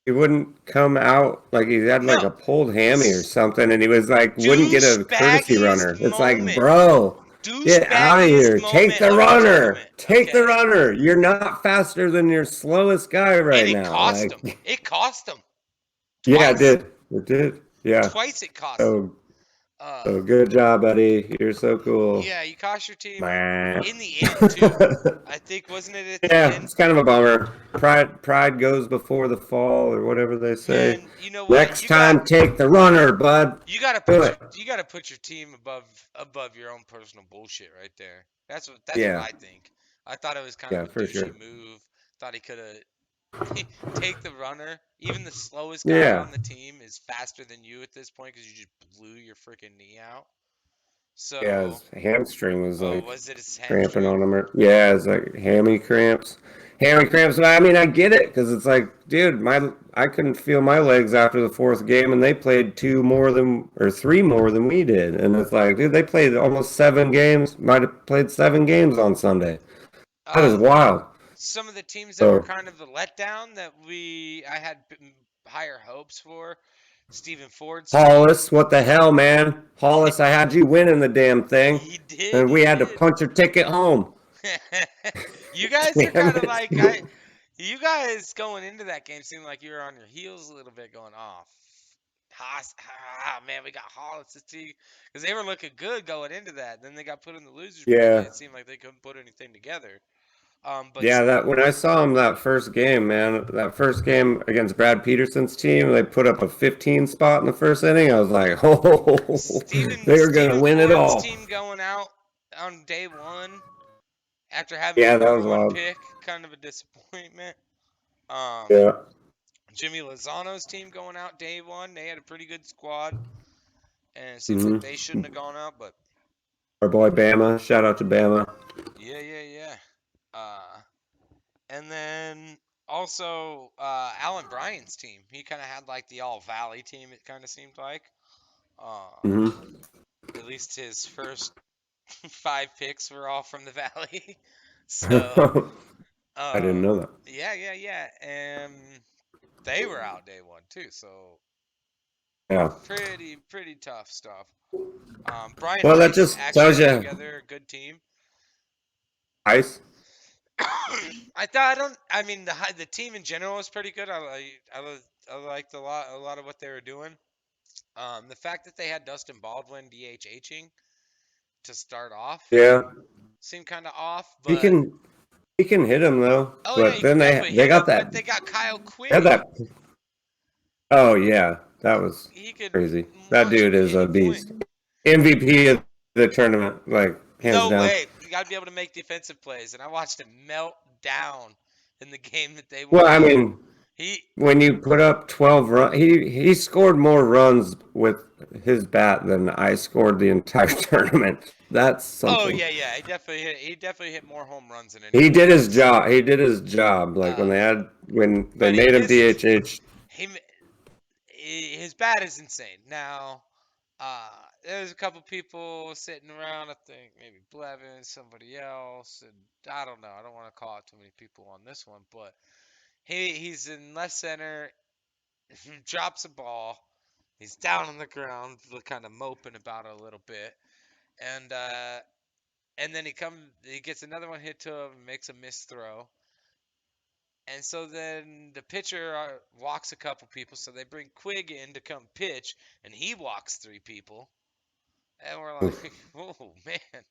he wouldn't come out, like he had like a pulled hammy or something, and he was like, wouldn't get a courtesy runner. It's like, bro, get out of here. Take the runner. Take the runner. You're not faster than your slowest guy right now. It cost him. Yeah, it did. It did. Yeah. Twice it cost him. So good job, buddy. You're so cool. Yeah, you cost your team in the end, too. I think, wasn't it at the end? It's kind of a bummer. Pride goes before the fall, or whatever they say. And you know what? Next time, take the runner, bud. You gotta put your team above your own personal bullshit right there. That's what I think. I thought it was kind of a douchey move. Thought he could have take the runner. Even the slowest guy on the team is faster than you at this point because you just blew your freaking knee out. So his hamstring was like was it his cramping on him. It's like hammy cramps. But I mean, I get it because it's like, dude, I couldn't feel my legs after the fourth game, and they played 3 more than we did, and it's like, dude, they played almost 7 games. Might have played 7 games on Sunday. That is wild. Some of the teams that were kind of the letdown that I had higher hopes for. Stephen Ford's Hollis, what the hell, man? Hollis, I had you winning the damn thing. He did. And we had to punch your ticket home. You guys are kind of like You guys going into that game seemed like you were on your heels a little bit, going off. Man, we got Hollis' team because they were looking good going into that. Then they got put in the losers bracket. Yeah. It seemed like they couldn't put anything together. But Yeah, that when I saw him that first game, man, that first game against Brad Peterson's team, they put up a 15 spot in the first inning. I was like, oh, they were gonna Steven win it Ford's all. team going out on day one after having Yeah, the that number was one wild. pick, kind of a disappointment. Um, Yeah. Jimmy Lozano's team going out day one. They had a pretty good squad, and it seems like hmm they shouldn't have gone out, but Our boy Bama. Shout out to Bama. yeah. And then also Alan Bryan's team. He kind of had like the All Valley team. It kind of seemed like. hmm At least his first 5 picks were all from the Valley. So, I didn't know that. yeah. And they were out day one too. So Yeah. pretty tough stuff. Brian Well, that Heiss just actually tells put you together a good team. ice. I mean, the team in general was pretty good. I liked a lot of what they were doing. The fact that they had Dustin Baldwin DHHing to start off Yeah, seemed kind of off, he but can he can hit him though. oh yeah, But you then could definitely they hit got him. that But they got Kyle they had Quigg. that. Oh yeah, that was He could crazy. That launch dude from is a any point. beast. MVP of the tournament, like hands No down. way. You got to be able to make defensive plays, and I watched him melt down in the game that they Well, won I out. mean, He when you put up 12 runs, he scored more runs with his bat than I scored the entire tournament. That's Oh something. yeah. He definitely hit more home runs than He anybody did his else. job. He did his job. Like Uh, when they but he made him just DHH. he his bat is insane. Now, there's a couple people sitting around. I think maybe Blevin, somebody else, and I don't know. I don't want to call out too many people on this one, but he's in left center. He drops a ball. He's down on the ground, kind of moping about it a little bit, and then he gets another one hit to him, makes a missed throw. And so then the pitcher walks a couple people, so they bring Quigg in to come pitch, and he walks 3 people. And we're like, oh man,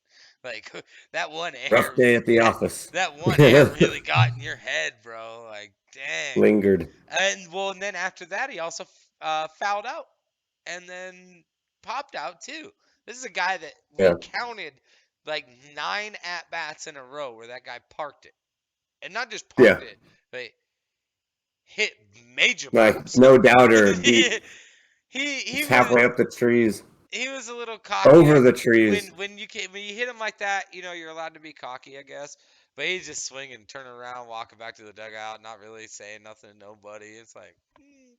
like that one Rough day at the that, office. that one air really got in your head, bro. Like, dang. Lingered. And then after that, he also fouled out, and then popped out too. This is a guy that we Yeah. counted like 9 at bats in a row where that guy parked it, and not just Yeah. parked it, but hit major Like pops. no doubter. Deep. he It's was halfway up the trees. he was a little cocky Over the trees. when you hit him like that. You know, you're allowed to be cocky, I guess. But he's just swinging, turning around, walking back to the dugout, not really saying nothing to nobody. It's like,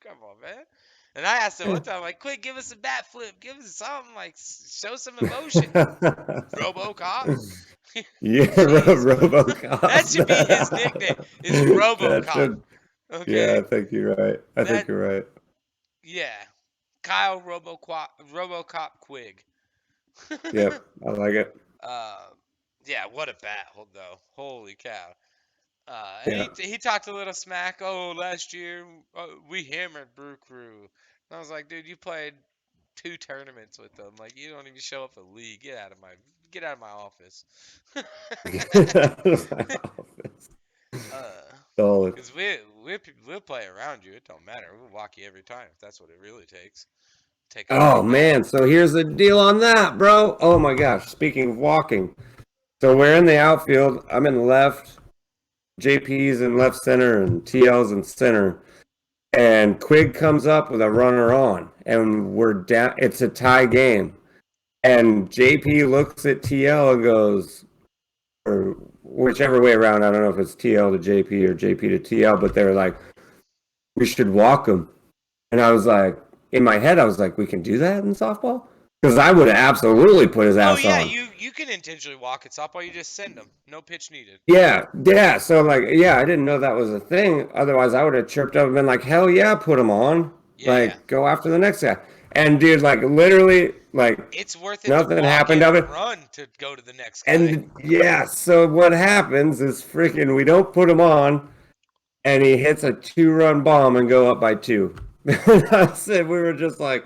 come on, man. And I asked him one time, like, quick, give us a bat flip, give us something, like, show some emotion, RoboCop. Yeah, Jeez. RoboCop. That should be his nickname. Is That RoboCop. should- Okay. Yeah, I think you're right. I think That- you're right. Yeah. Kyle RoboCop Quigg. Yep, I like it. Yeah, what a bat, though. Holy cow. Yeah. And he talked a little smack. Oh, last year we hammered Brew Crew. And I was like, dude, you played 2 tournaments with them. Like, you don't even show up at league. Get out of my office. Solid. Because we'll play around you. It don't matter. We'll walk you every time if that's what it really takes. Take off Oh your man, so here's the deal on that, bro. Oh my gosh, speaking of walking. So we're in the outfield. I'm in left. JP's in left center and TL's in center. And Quigg comes up with a runner on, and we're down. It's a tie game. And JP looks at TL and goes, or whichever way around. I don't know if it's TL to JP or JP to TL, but they're like, we should walk him. And I was like, in my head, I was like, we can do that in softball? Because I would have absolutely put his ass yeah, on. you can intentionally walk at softball. You just send them. No pitch needed. Yeah. So like, yeah, I didn't know that was a thing. Otherwise, I would have chirped up and been like, hell yeah, put him on. Yeah. Go after the next guy. And dude, like literally, like It's worth it nothing to walk happened and of it. run to go to the next guy. And yeah, so what happens is freaking we don't put him on. and he hits a 2-run bomb and go up by 2. I said we were just like,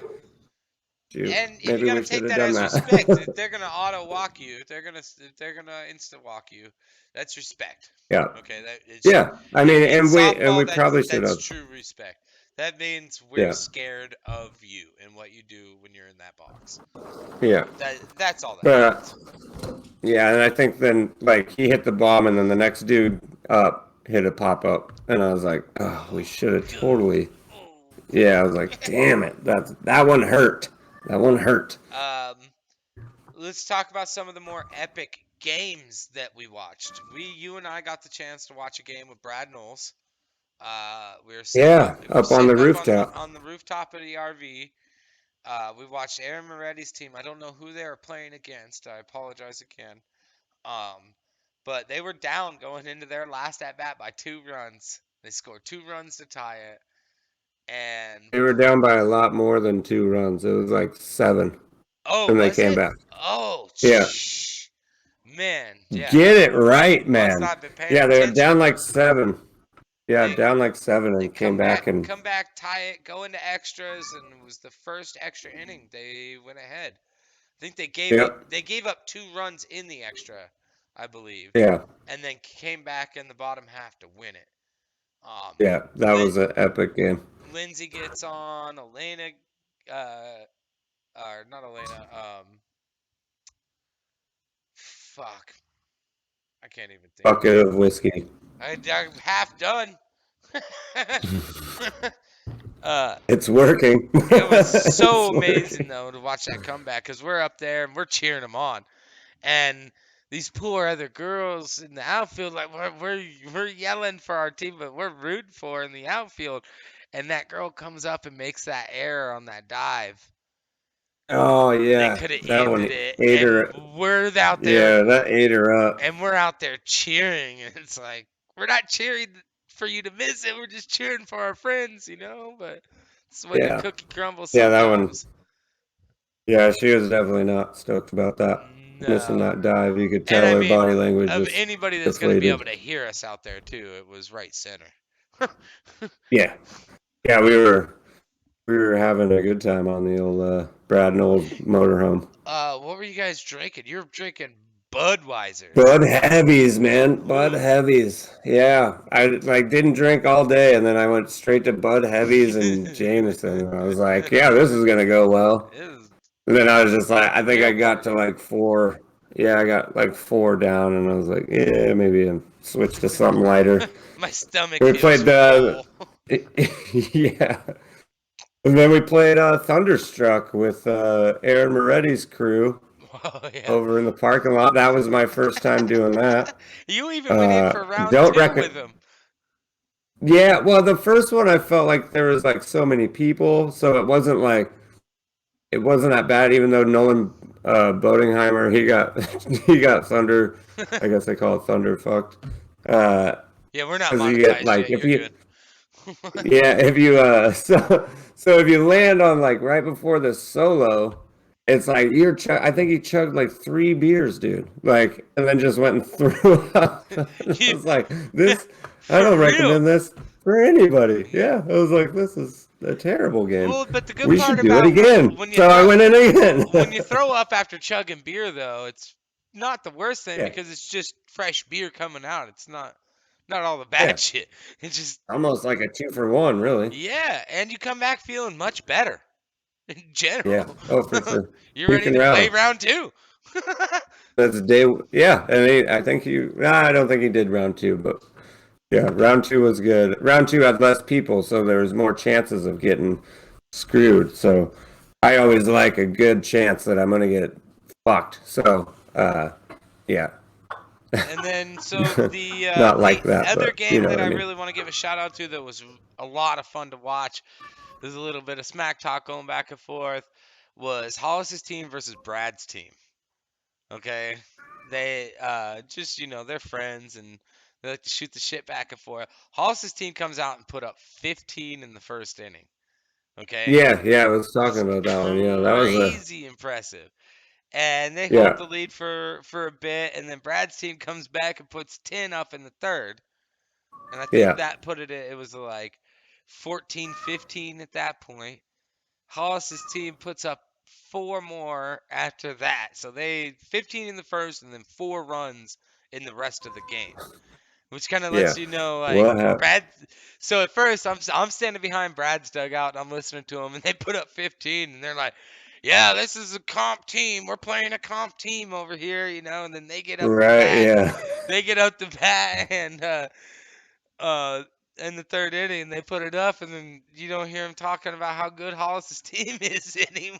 shoot, And you maybe got to we should take have that done as respect. If that. they're gonna auto walk you, if they're gonna instant walk you, that's respect. Yeah, Okay, that it's yeah. I mean, in and we softball. probably should That's have. true respect. That means we're Yeah, scared of you and what you do when you're in that box. yeah. That's all that But means. yeah, and I think then like he hit the bomb, and then the next dude up hit a pop up, and I was like, oh, we should have totally. Yeah, I was like, damn it, that one hurt. That one hurt. Let's talk about some of the more epic games that we watched. You and I got the chance to watch a game with Brad Knowles. We were sitting up, Yeah, up on the rooftop. on the rooftop of the RV. We watched Aaron Moretti's team. I don't know who they were playing against. I apologize again. But they were down going into their last at bat by 2 runs. They scored 2 runs to tie it, and They were down by a lot more than 2 runs. It was like 7, oh, and they was came it? back. Oh, Yeah, man, yeah. get it right, Must man. not have been paying Yeah, they were attention. down like 7. Yeah, They down like 7 they and came back and come back, tie it, go into extras, and it was the first extra inning. They went ahead. I think yep, they gave up 2 runs in the extra, I believe, yeah, and then came back in the bottom half to win it. yeah. That Lin- was an epic game. Lindsay gets on, Elena, or not Elena, fuck, I can't even think. Bucket of whiskey. I'm half done. uh, It's working. it was so It's amazing working. though to watch that comeback because we're up there and we're cheering them on, and these poor other girls in the outfield, like we're yelling for our team, but we're rooting for in the outfield, and that girl comes up and makes that error on that dive. Oh They yeah, could have that ended one it, ate and her. there, Yeah, that ate her up. and we're out there cheering, and it's like we're not cheering for you to miss it, we're just cheering for our friends, But it's the way the Yeah, cookie crumbles yeah, that one. sometimes. Yeah, she was definitely not stoked about that. Missing No. that dive, you could And tell I her mean, body language of was anybody that's going to be able deflated. to hear us out there too, it was right center. Yeah, yeah, we were having a good time on the old Brad Knowles motorhome. What were you guys drinking? You're drinking Budweisers. Bud Heavies, man. Bud Ooh. Heavies. Yeah. I like didn't drink all day and then I went straight to Bud Heavies and Jameson. I was like, yeah, this is gonna go well. It was And then I was just like, I think real I got party. to like 4. Yeah, I got like 4 down and I was like, yeah, maybe I'll switch to something lighter. My stomach We feels played full. yeah. And then we played Thunderstruck with Aaron Moretti's crew Oh yeah. over in the parking lot. That was my first time doing that. You even went in for round Don't 2 reckon. with him. Yeah, well, the first one I felt like there was like so many people, so it wasn't that bad. Even though Nolan Boatingheimer he got he got thunder. I guess they call it thunder fucked. Uh, Yeah, we're not because you get monetized like yet. if You're you good. yeah if you so if you land on like right before the solo, it's like I think he chugged like 3 beers, dude. Like, and then just went and threw up. I You was like, this, I for don't real. recommend this for anybody. Yeah, I was like, this is a terrible game. Well, but the good We part should do it about again. when you So I throw went in again. when you throw up after chugging beer, though, it's not the worst thing Yeah, because it's just fresh beer coming out. It's not all the yeah, bad shit. It's just almost like a 2 for 1, really. yeah, and you come back feeling much better in Yeah. general. Oh, for sure. You're You ready can to play rally. round 2. That's day. Yeah, and I think Nah, I don't think he did round 2, but yeah, round 2 was good. Round 2 had less people, so there was more chances of getting screwed. So I always like a good chance that I'm gonna get fucked. So yeah, And then so not the like that, other but you game know that what I I mean. really want to give a shout out to that was a lot of fun to watch. There's a little bit of smack talk going back and forth. Was Hollis's team versus Brad's team. Okay, they just they're friends and they like to shoot the shit back and forth. Hollis's team comes out and put up 15 in the first inning. Okay, Yeah, yeah, I was it talking was about that one. Yeah, that was a crazy impressive. And they hold yeah, the lead for a bit, and then Brad's team comes back and puts 10 up in the third. And I think Yeah. that put it was like 14-15 at that point. Hollis's team puts up 4 more after that. So they 15 in the first and then 4 runs in the rest of the game. Which kind of Yeah. lets you know, like, What happened? Brad. So at first, I'm standing behind Brad's dugout and I'm listening to him, and they put up 15, and they're like, "Yeah, this is a comp team. We're playing a comp team over here, you know." And then they get up the Right. bat. Yeah. They get up the bat, and uh, in the third inning, they put it up, and then you don't hear him talking about how good Hollis's team is anymore.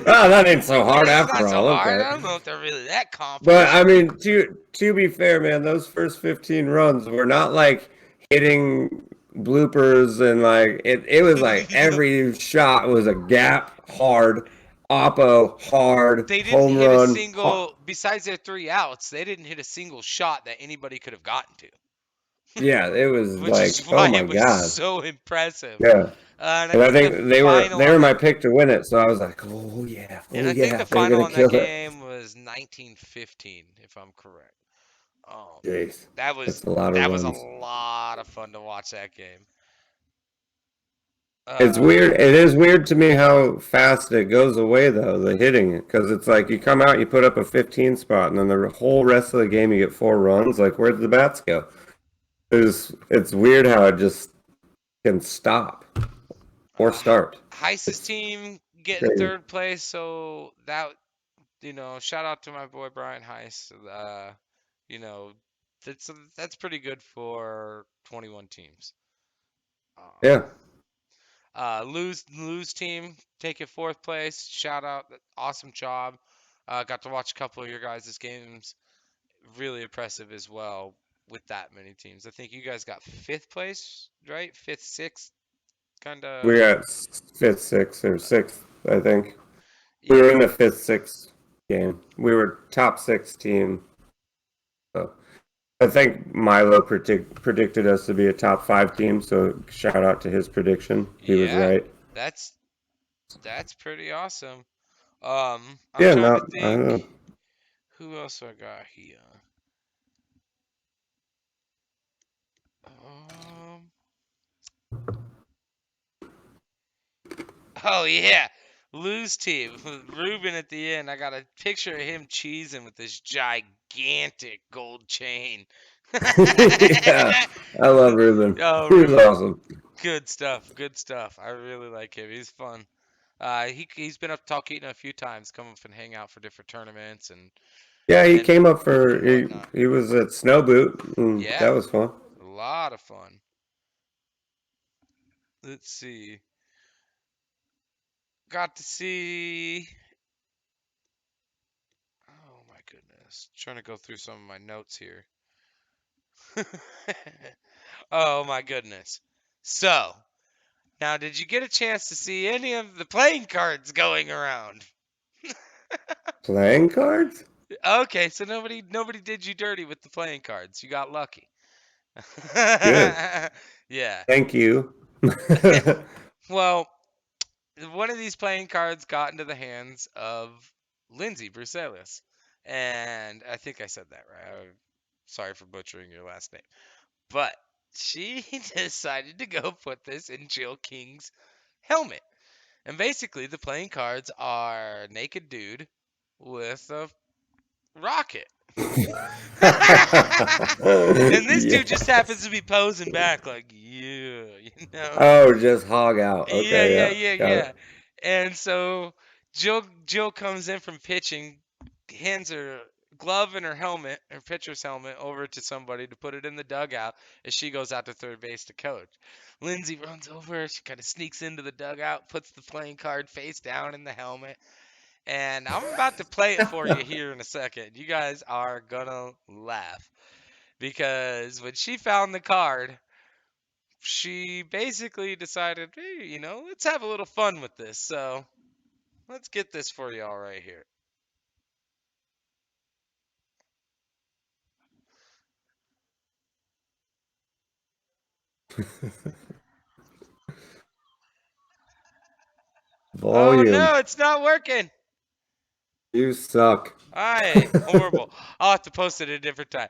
Oh, that ain't so hard It's not after so all. hard. Okay. I don't know if they're really that But accomplished. I mean, to be fair, man, those first 15 runs were not like hitting bloopers and like it was like every shot was a gap hard, oppo hard, They didn't home hit a run. single, besides their 3 outs, they didn't hit a single shot that anybody could have gotten to, Yeah, it was which is like, oh why my it was God. so impressive. Yeah. And I And I think the think they were final they on were my that, pick to win it, so I was like, and oh I think the yeah, they're final gonna on that kill it. game was 19-15, if I'm correct. Um, Jeez, that was that's a lot of that was a runs. lot of fun to watch that game. It's Uh, weird. It is weird to me how fast it goes away, though, the hitting, because it's like you come out, you put up a 15 spot, and then the whole rest of the game you get 4 runs. Like, where'd the bats go? It's weird how it just can stop or start. Heiss's It's team getting crazy. third place, so that, shout out to my boy Brian Heiss. You know, that's pretty good for 21 teams. Um, Yeah, lose team taking fourth place. Shout out, awesome job. Got to watch a couple of your guys' games. Really impressive as well with that many teams. I think you guys got fifth place, right? Fifth, sixth, kind we of. got fifth, sixth, or sixth, I think. We were Yeah, in the fifth, sixth game. We were top 6 team. So I think Milo predicted us to be a top 5 team. So shout out to his prediction. He was yeah. right. That's that's pretty awesome. I'm Yeah, trying to not I don't think know. who else I got here. Um, oh yeah, lose team. Ruben at the end. I got a picture of him cheesing with this gigantic gold chain. Yeah, I love Ruben. Oh, He was Ruben, awesome. good stuff. Good stuff. I really like him. He's fun. He's been up to Talkeetna a few times, come up and hang out for different tournaments and Yeah, he and came up for and whatnot. he was at Snow Boot, and that Yeah, was fun. a lot of fun. Let's see. Got to see. Oh my goodness. Trying to go through some of my notes here. Oh my goodness. So, now did you get a chance to see any of the playing cards going around? Playing cards? Okay, so nobody did you dirty with the playing cards. You got lucky. Good. Yeah. Thank you. Well, one of these playing cards got into the hands of Lindsay Brucelis. And I think I said that right. Sorry for butchering your last name. But she decided to go put this in Jill King's helmet. And basically, the playing cards are naked dude with a rocket. And this dude just happens Yes. to be posing back like, yeah, you know. Oh, just hog out. Yeah, Okay, yeah, yeah, yeah, got yeah. it. And so Jill comes in from pitching, hands her glove and her helmet, her pitcher's helmet, over to somebody to put it in the dugout as she goes out to third base to coach. Lindsay runs over, she kind of sneaks into the dugout, puts the playing card face down in the helmet, and I'm about to play it for you here in a second. You guys are gonna laugh because when she found the card, she basically decided, hey, let's have a little fun with this. So let's get this for you all right here. Oh Volume. no, it's not working. You suck. All right, horrible. I'll have to post it at a different time.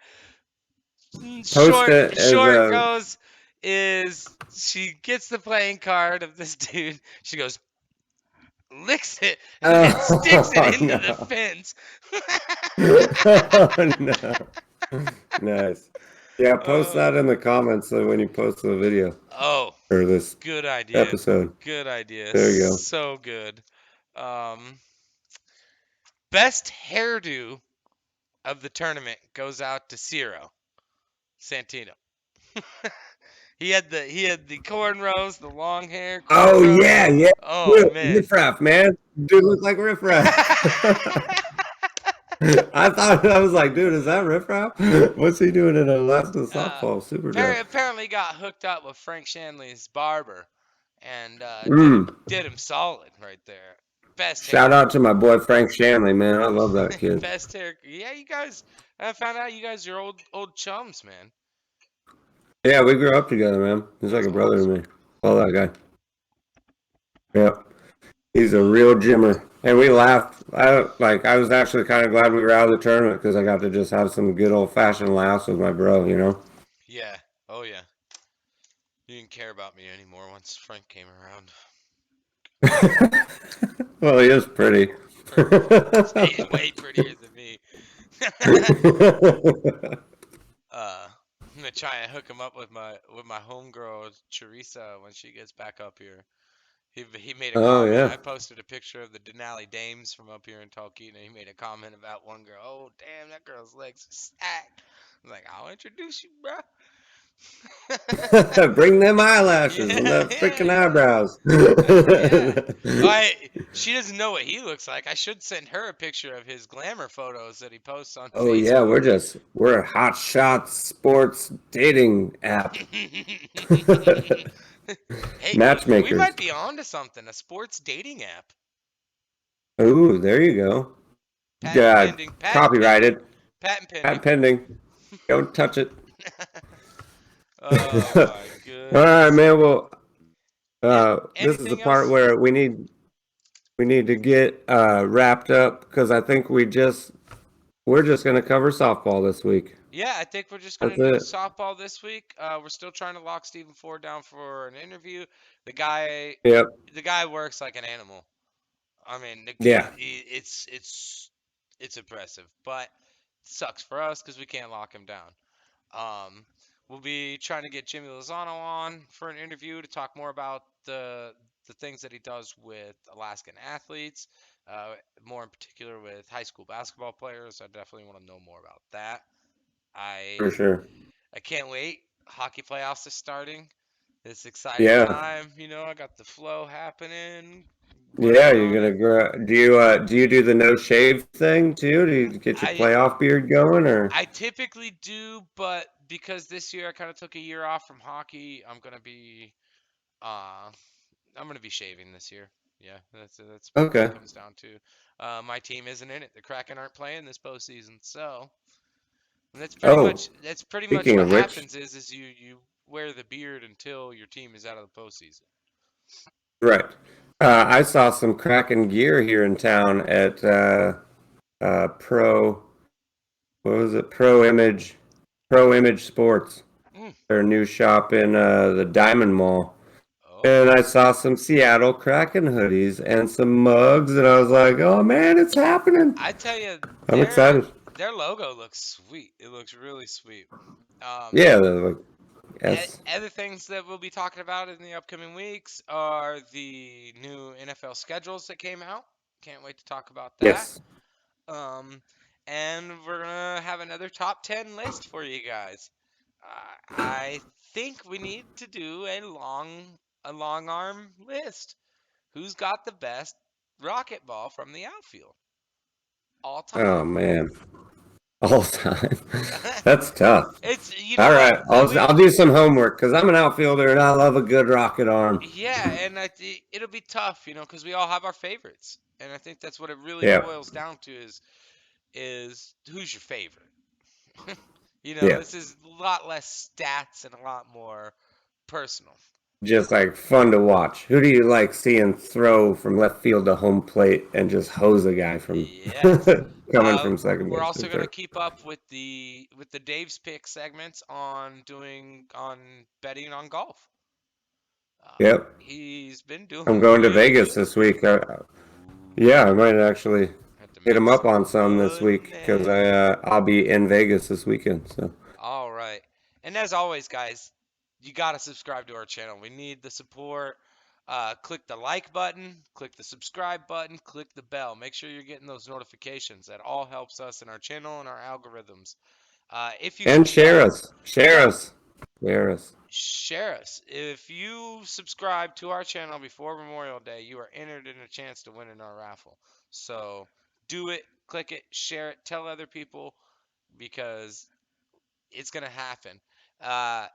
Post it as Short a. goes is she gets the playing card of this dude. She goes, licks it, and then sticks it Oh into the no! fence. Oh no! Nice. Yeah, post Uh, that in the comments so when you post the video oh, or this good idea. episode. Good idea. There you go. So good. Best hairdo of the tournament goes out to Ciro Santino. He had the cornrows, the long hair, Oh cornrows. yeah, yeah. Oh Dude, man. riffraff, man. Dude looks like riffraff. I was like, dude, is that riffraff? What's he doing in Alaska uh, softball Superdraft? apparently got hooked up with Frank Shanley's barber, and Mm. did him solid right there. Best Shout hair, out to my boy Frank Shanley, man. I love that kid. best hair. Yeah, you guys. I found out you guys are old chums, man. Yeah, we grew up together, man. He's like That's a brother to awesome. me. Love that guy. Yep. He's a real gymmer. And we laughed. I was actually kind of glad we were out of the tournament because I got to just have some good old fashioned laughs with my bro, you know? Yeah. Oh yeah. You didn't care about me anymore once Frank came around. Well, he is pretty. He's way prettier than me. I'm gonna try and hook him up with my homegirl Teresa when she gets back up here. He made a Oh, comment. yeah. I posted a picture of the Denali Dames from up here in Talkeetna. He made a comment about one girl. Oh damn, that girl's legs are stacked. I'm like, I'll introduce you, bro. Bring them eyelashes and Yeah, that yeah, freaking yeah. eyebrows. Yeah. She doesn't know what he looks like. I should send her a picture of his glamour photos that he posts on Oh yeah, Facebook. we're a hot shot sports dating app. Hey, we Matchmakers. might be on to something. A sports dating app. Ooh, there you go. Patent God, pending. Patent pending. copyrighted. Patent pending. Patent pending. Don't touch it. Oh All my right, goodness. man. Well, this is the Anything part else? where we need to get wrapped up because I think we're just gonna cover softball this week. Yeah, I think we're just gonna That's do it. softball this week. We're still trying to lock Stephen Ford down for an interview. The guy, Yep. the guy works like an animal. I mean, Yeah. it's impressive, but sucks for us because we can't lock him down. Um, we'll be trying to get Jimmy Lozano on for an interview to talk more about the things that he does with Alaskan athletes, uh, more in particular with high school basketball players. I definitely want to know more about that. For I sure. I can't wait. Hockey playoffs are starting. It's exciting Yeah. time. I got the flow happening, Yeah, working you're on gonna it. grow. Do you do the no shave thing too? Do you get your I playoff beard going or? I typically do, but because this year I kind of took a year off from hockey, uh I'm gonna be shaving this year. Yeah, that's what Okay. it comes down to. My team isn't in it. The Kraken aren't playing this postseason, so Oh, that's pretty much speaking what of which, happens is you wear the beard until your team is out of the postseason. right. I saw some cracking gear here in town at Pro. What was it? Pro Image Sports. Mm. Their new shop in the Diamond Mall. Oh, And I saw some Seattle Kraken hoodies and some mugs, and I was like, "Oh man, it's happening!" I tell you, I'm excited. their logo looks sweet. It looks really sweet. Um, Yeah, like, yes, Other things that we'll be talking about in the upcoming weeks are the new NFL schedules that came out. Can't wait to talk about that. yes. Um, and we're gonna have another top 10 list for you guys. I think we need to do a long arm list. Who's got the best rocket ball from the outfield all Oh time? man, all time. That's tough. It's you know All what right, I'll we do some homework because I'm an outfielder and I love a good rocket arm. Yeah, and it'll be tough, because we all have our favorites, and I think that's what it really Yeah, boils down to is who's your favorite. yeah, This is a lot less stats and a lot more personal. just like fun to watch. Who do you like seeing throw from left field to home plate and just hose a guy from Yes. coming from second We're base to also gonna third? keep up with the Dave's pick segments on betting on golf. Yep. He's been I'm doing going to really Vegas good. this week. Yeah, I Ooh, might actually have to hit make him up some on some this week because money. I'll be in Vegas this weekend. So All right. And as always, guys, you got to subscribe to our channel. We need the support. Click the like button, click the subscribe button, click the bell. Make sure you're getting those notifications. That all helps us in our channel and our algorithms. If you and share subscribe, us, share yeah, us, share us. share us. If you subscribe to our channel before Memorial Day, you are entered in a chance to win in our raffle. So do it, click it, share it, tell other people because it's gonna happen.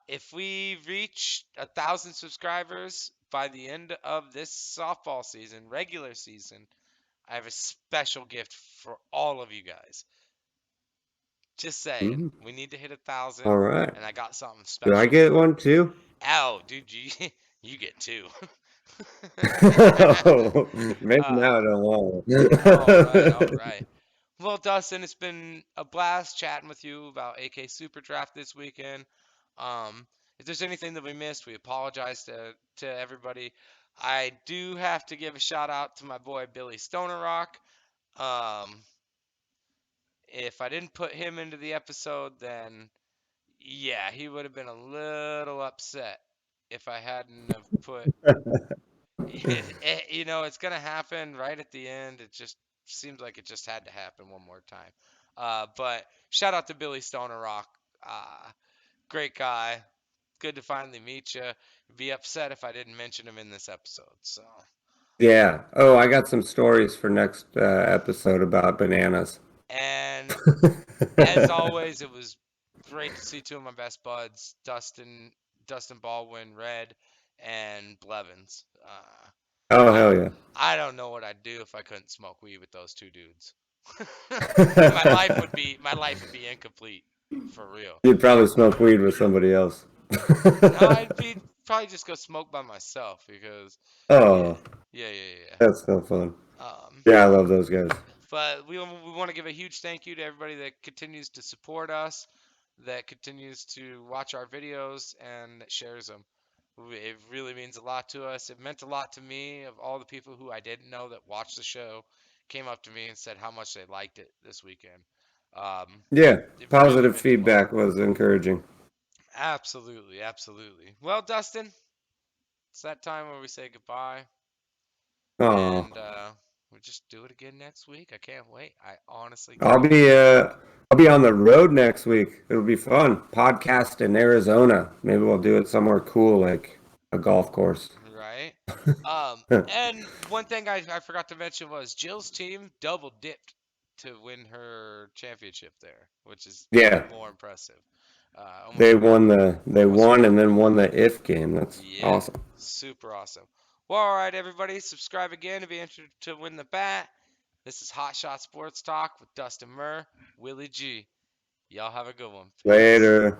If we reach 1,000 subscribers by the end of this softball season, regular season, I have a special gift for all of you guys. Just saying, Mhm. we need to hit 1,000, All right. and I got something Do I special get for you. one too? Ow, dude, you you get two. Maybe uh, now I don't want all right, all it. right. Well, Dustin, it's been a blast chatting with you about AK Superdraft this weekend. If there's anything that we missed, we apologize to everybody. I do have to give a shout out to my boy Billy Stonerock. Um, if I didn't put him into the episode, then yeah, he would have been a little upset if I hadn't have put. It's gonna happen right at the end. It just seems like it just had to happen one more time. But shout out to Billy Stonerock. Great guy. Good to finally meet you. Be upset if I didn't mention him in this episode. So, Yeah. Oh, I got some stories for next episode about bananas. and as always, it was great to see two of my best buds, Dustin Baldwin, Red, and Blevins. Oh, I hell yeah. I don't know what I'd do if I couldn't smoke weed with those two dudes. My life would be incomplete for real. You'd probably smoke weed with somebody else. No, I'd be probably just go smoke by myself because yeah, Oh, yeah, yeah, yeah. that's so fun. Um, Yeah, I love those guys. but we want to give a huge thank you to everybody that continues to support us, that continues to watch our videos and that shares them. It really means a lot to us. It meant a lot to me of all the people who I didn't know that watched the show came up to me and said how much they liked it this weekend. Yeah, It really positive meant a lot. feedback was encouraging. Absolutely, absolutely. Well, Dustin, it's that time where we say goodbye, Oh, and we just do it again next week. I can't wait. I honestly I'll cannot be wait. uh I'll be on the road next week. It'll be fun. Podcast in Arizona. Maybe we'll do it somewhere cool like a golf course. Right? And one thing I forgot to mention was Jill's team double dipped to win her championship there, which is even Yeah, more impressive. they Almost won, won the they almost won won. and then won the if game. That's Yeah, awesome. super awesome. Well, all right, everybody, subscribe again to be entered to win the bat. This is Hot Shot Sports Talk with Dustin Murr, Willie G. Y'all have a good one. Peace. Later.